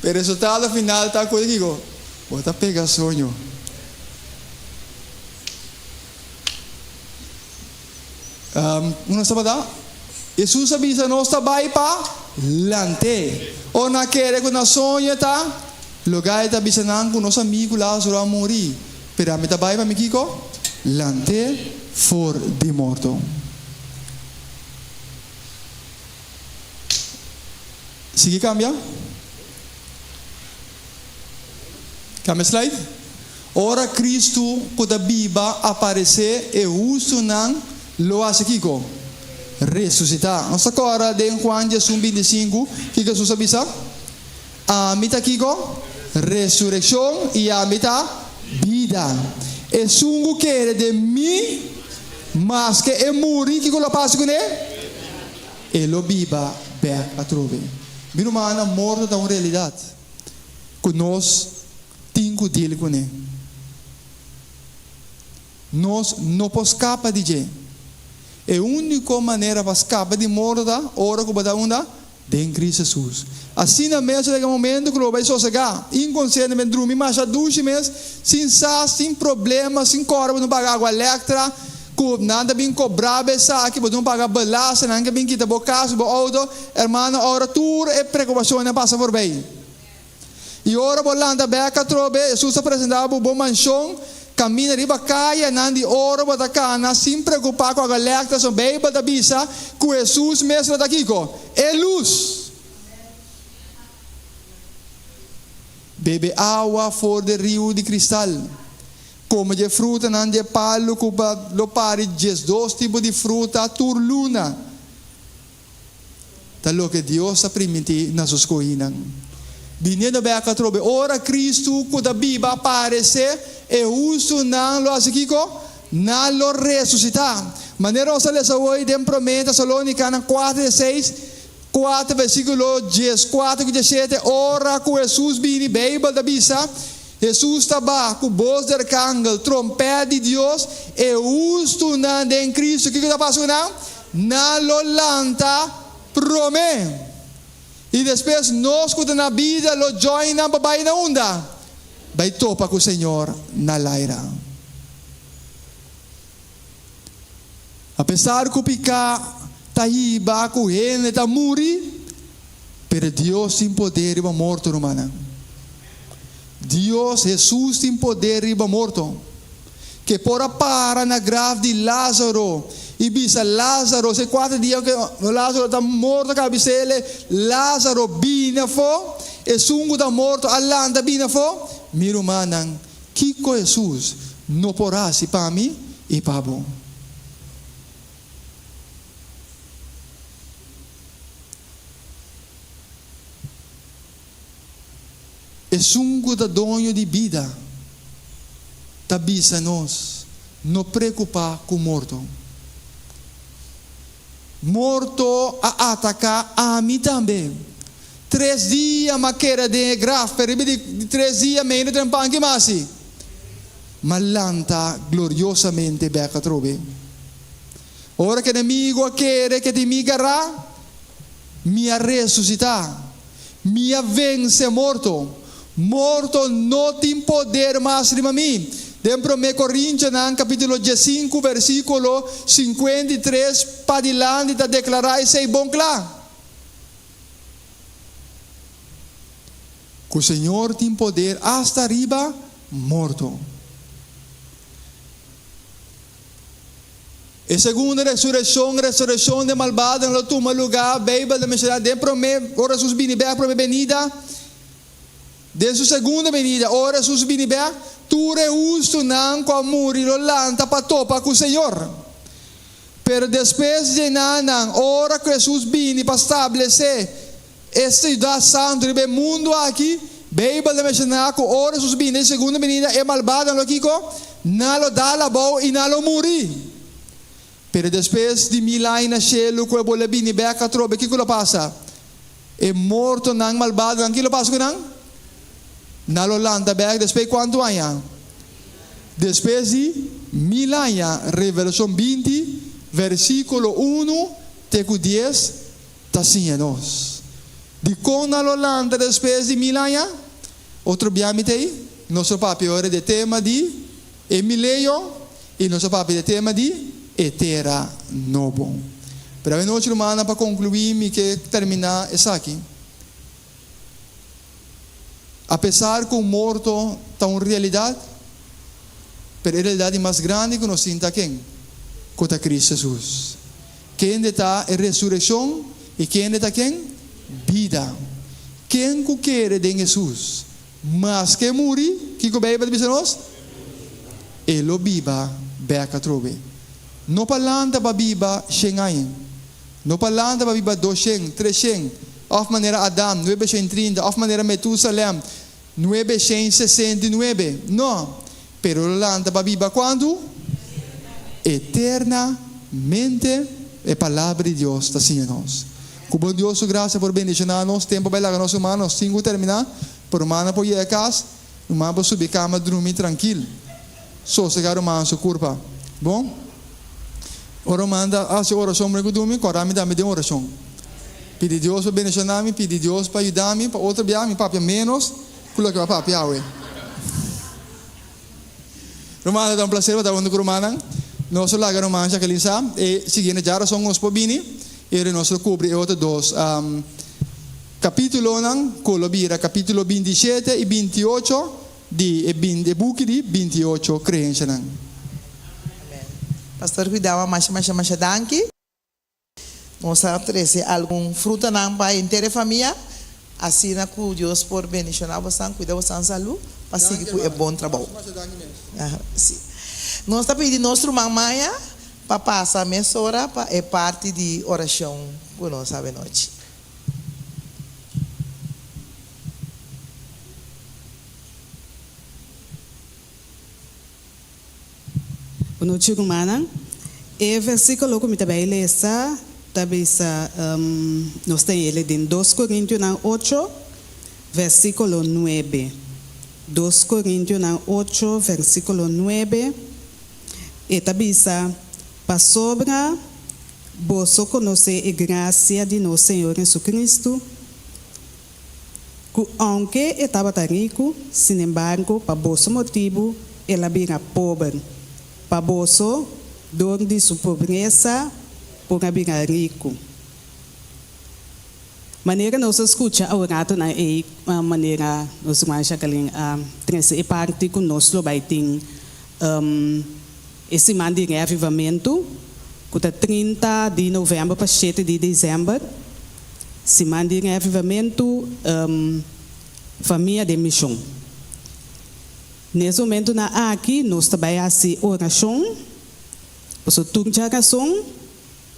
O resultado final tá comigo. Bota pegar sonho. Uma sabada. Jesus avisa nós tá vai para lante. O na querer com a sonha tá, lugar tá bisanang com nosso amigo Lázaro a morrer. Pero a mim tá vai para Mexico, lante for de morto. Sigue cambia. Cambia slide. Ora Cristo quando a Bíblia aparecer e uso não lo hace Kiko. Ressuscitar. Nós agora em Juan 25, que Jesus avisa? A mita Kiko, ressurreição e a mita vida. E sungo quer de mim, mas que é morrer que lo passa com ele. E lo biba back a trove. Meu irmão, morto da uma realidade. Que nós temos que dele com ele. Nós não podemos escapar de ele. É a única maneira para escapar de morte, ora que vai dar em Cristo Jesus. Assim, na mesa daquele momento, que vai sossegar, inconscientemente dormir, mas já 2 meses, sem sas, sem problema, sem corpo, não pagar água elétrica, nada bem cobrar, que não pagar balaça, nada bem quitar o caso, o auto, irmão, ora tudo é preocupação, não passa por bem. E ora, volando, beca, trobe, Jesus apresentava o bom manchão, caminha riba caia nandi oro bata cana sem preocupar com a galera são bem bata bisa com Jesus mesmo daqui co é luz bebe água fora do rio de cristal come de fruta nandi palo cuba lo pari 2 tipos de fruta turluna talo que Deus ha permitido nas suas coinas Vindo bem a trobe, ora Cristo, quando a Bíblia aparece, e uso não lo hace Kiko, não lo ressuscitar. Maneira nós lemos hoje, em 1 Tessalonicanos 4:16, 4 versículo 10, 4 que 17, ora com Jesus vini, Bíblia da Bisa, Jesus estava com voz de arcángel, trompete de Deus, e uso não em Cristo, o que está passando? Não lo lanta, promete. E depois nós, quando na vida, lo joina babai na onda. Vai topa com o Senhor na laira. Apesar que o picar tahiba, com ele, tá muri, pero Deus tem poder riba morto, romana. Deus, Jesus tem poder riba morto. Que por para na grave de Lázaro, e bisa Lázaro, se 4 dias que Lázaro está morto, cabeça ele, Lázaro bina fo, e sungo está morto, alanda bina fo, miro manang, Kiko Jesus, não porá se para mim e para bom. E sungo da dono de vida, tá bisa nós, não preocupar com o morto. morto a atacar a mim também. 3 dias maquera de grafa, 3 dias meio de panque masi. Malanta gloriosamente beca trobe. Ora que inimigo quer que te migará, me ressuscitar, me vence morto. Morto não tem poder mais de mim. Dentro de Coríntios, capítulo 5, versículo 53, para dilante da declarar esse bom claro. Que o Senhor tem poder hasta arriba, morto. E segunda ressurreição de malvado no túmulo lugar, a Bíblia menciona dentro de ora sus binibé para venida. De sua segunda venida, ora sus binibé, tu reusto não com muri lo lanta para topa com o Senhor. Pero depois de nan, ora que Jesus vini para estabelecer esta cidade santa do mundo aqui, Bíblia menciona que ora sus bini, segunda venida é malvado no Kiko, não dá la boa e não muri. Pero depois de 1000 anos na cielo, que bola bini beca trobe, que lo passa? É morto não malvado, não que lo passa com não? Não lanta beca, depois quanto anos? Depois de 1000 anos, Revelação 20, versículo 1, teco 10, está assim a nós. De como não lanta depois de 1000 anos? Outro biamite aí, nosso papo ora de tema de Emilio, e nosso papo de tema de Etera novo. Para a noite humana, para concluir, me que terminar isso aqui. Apesar que o morto está uma realidade, mas a realidade mais grande que nós sinta quem? Que é Cristo Jesus. Quem está a ressurreição e quem está quem? Vida. Quem que quer de Jesus? Mas que morre, que a Bíblia diz a nós? Ele viva, beca trobe. No palanta para biba shengain. No palanta para biba 200, 300. Of maneira Adam, 930. Of maneira Metusalem, 969. No. Pero lanta para biba quando? Eternamente a palavra de Deus está assim a nós. Como Deus, graça por bendicionar-nos. Tempo vai lá nós humanos. 5 terminar. Por humana por ir a casa. Humana por subir cama, dormir tranquilo. Sossegar humana sua curva. Bom? Ora manda a sua oração para dormir, corame dá-me de oração. Pedi Deus para bendicionar-me, pedi Deus para ajudar-me, para outra biar-me, papi menos, coloca papi awe. Romana dá prazer para dar romana. Nosso lagar romana já que ele sabe, e seguindo já oração os pobini, ele nosso cobre outra dos capítulo nan, colobira capítulo 27 e 28 de buque de 28 crença nan. Pastor cuidava mais danke. Nós oferece algum fruta não para inteira família. Assim na que Deus por bendicionar você, cuidar você saúde, para seguir com o bom trabalho. Nós está pedindo nosso mamãe para passar a mesa hora para é parte de oração por nós sabe noite. Boa noite, irmã. E versículo que me também lê essa, talvez nós temos ele em 2 Coríntios 8, versículo 9. 2 Coríntios 8, versículo 9. E talvez para sobra, você conhecer a graça de nosso Senhor Jesus Cristo, que aunque estava rico, sin embargo, para vosso motivo, ele era pobre. Para você, dor de sua pobreza, por haver rico. Maneira nós escuta ao rato na maneira nós mais aquele três parte que nós lo vai ter esse man de reavivamento que é 30 de novembro para 7 de dezembro. Esse man de reavivamento família de missão. Nesse momento aqui nós trabalhamos assim oração, você turma oração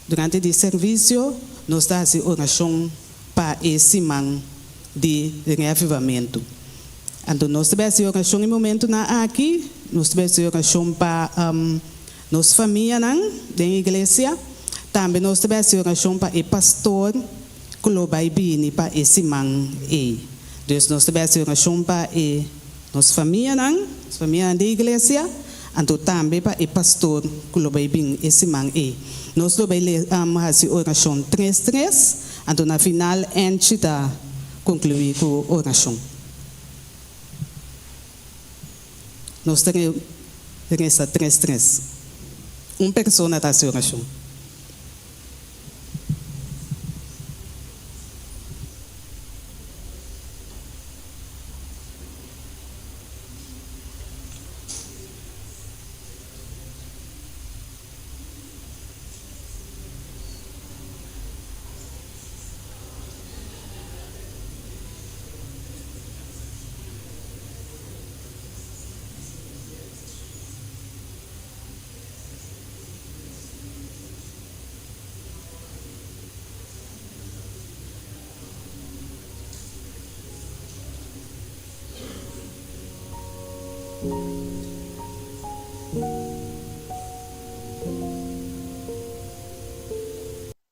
durante o serviço nós dá assim oração para esse man de reavivamento. Então nós trabalhamos assim oração no momento aqui, nós trabalhamos assim oração para nossa família da igreja, Também nós tivemos oração para o pastor, que o vai vir para esse man. Então, nós tivemos oração para a nossa família da igreja, e também para o pastor, que o vai vir esse man. Nós vamos fazer oração 3-3, e na final, a gente concluir com a oração. Nós temos 3-3. Uma pessoa está a oração.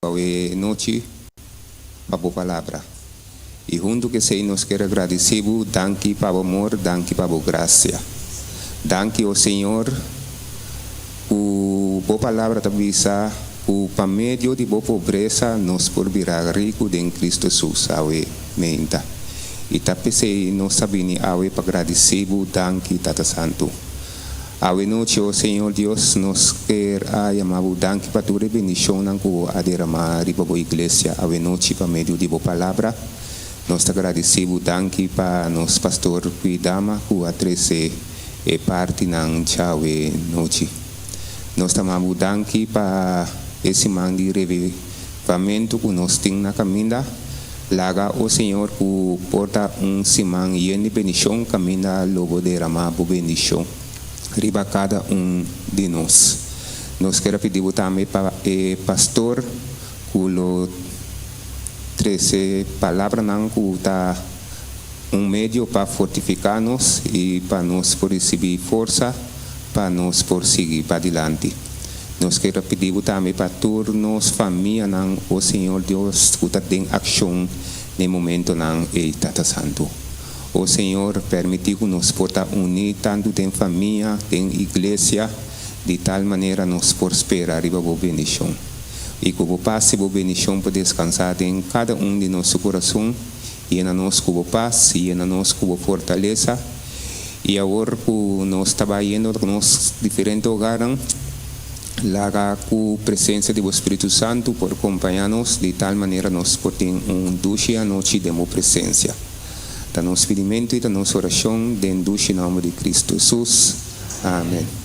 Boa noite, para a palavra. E junto que se nos quer agradecer, danke para o amor, danke para a graça. Danke ao Senhor, o boa palavra da visa, o para meio de boa pobreza, nos por virar rico em Cristo Jesus, awe menta. E tapi se nos sabini awe para agradecer, danke Tata Santo. Awe noite, o Senhor Deus, nos quer chamar danke para tua bendição na que a derramar riba boa igreja. Awe noite para meio de boa palavra. Nós te agradecemos danke para nos pastor Cuidama que a trece e parte ng chawe noite. Nós tamamos danke para esse man de revivamento que nós temos na caminha. Laga o Senhor que porta simang yen de bendição caminha logo derramar boa bendição. Riba cada de nós. Nós queremos pedir também para o pastor que o 13 palavras não está meio para fortificar-nos e para nos por receber força para nos por seguir para adiante. Nós queremos pedir também para todos nós família não o Senhor Deus que está em ação no momento não e Tata Santo. O Senhor permitiu que nos porta unir tanto em família, em igreja, de tal maneira nos prosperar e boa bendição. E que o paz e boa bendição para descansar em cada de nosso coração, e na nós com paz, e na nós com fortaleza. E agora que nós trabalhando com nos diferentes lugares, lá com a presença do Espírito Santo por acompanhar-nos, de tal maneira nos podemos duche a noite de uma presença. Da nosso pedimento e da nossa oração, dentro do nome de Cristo Jesus. Amém.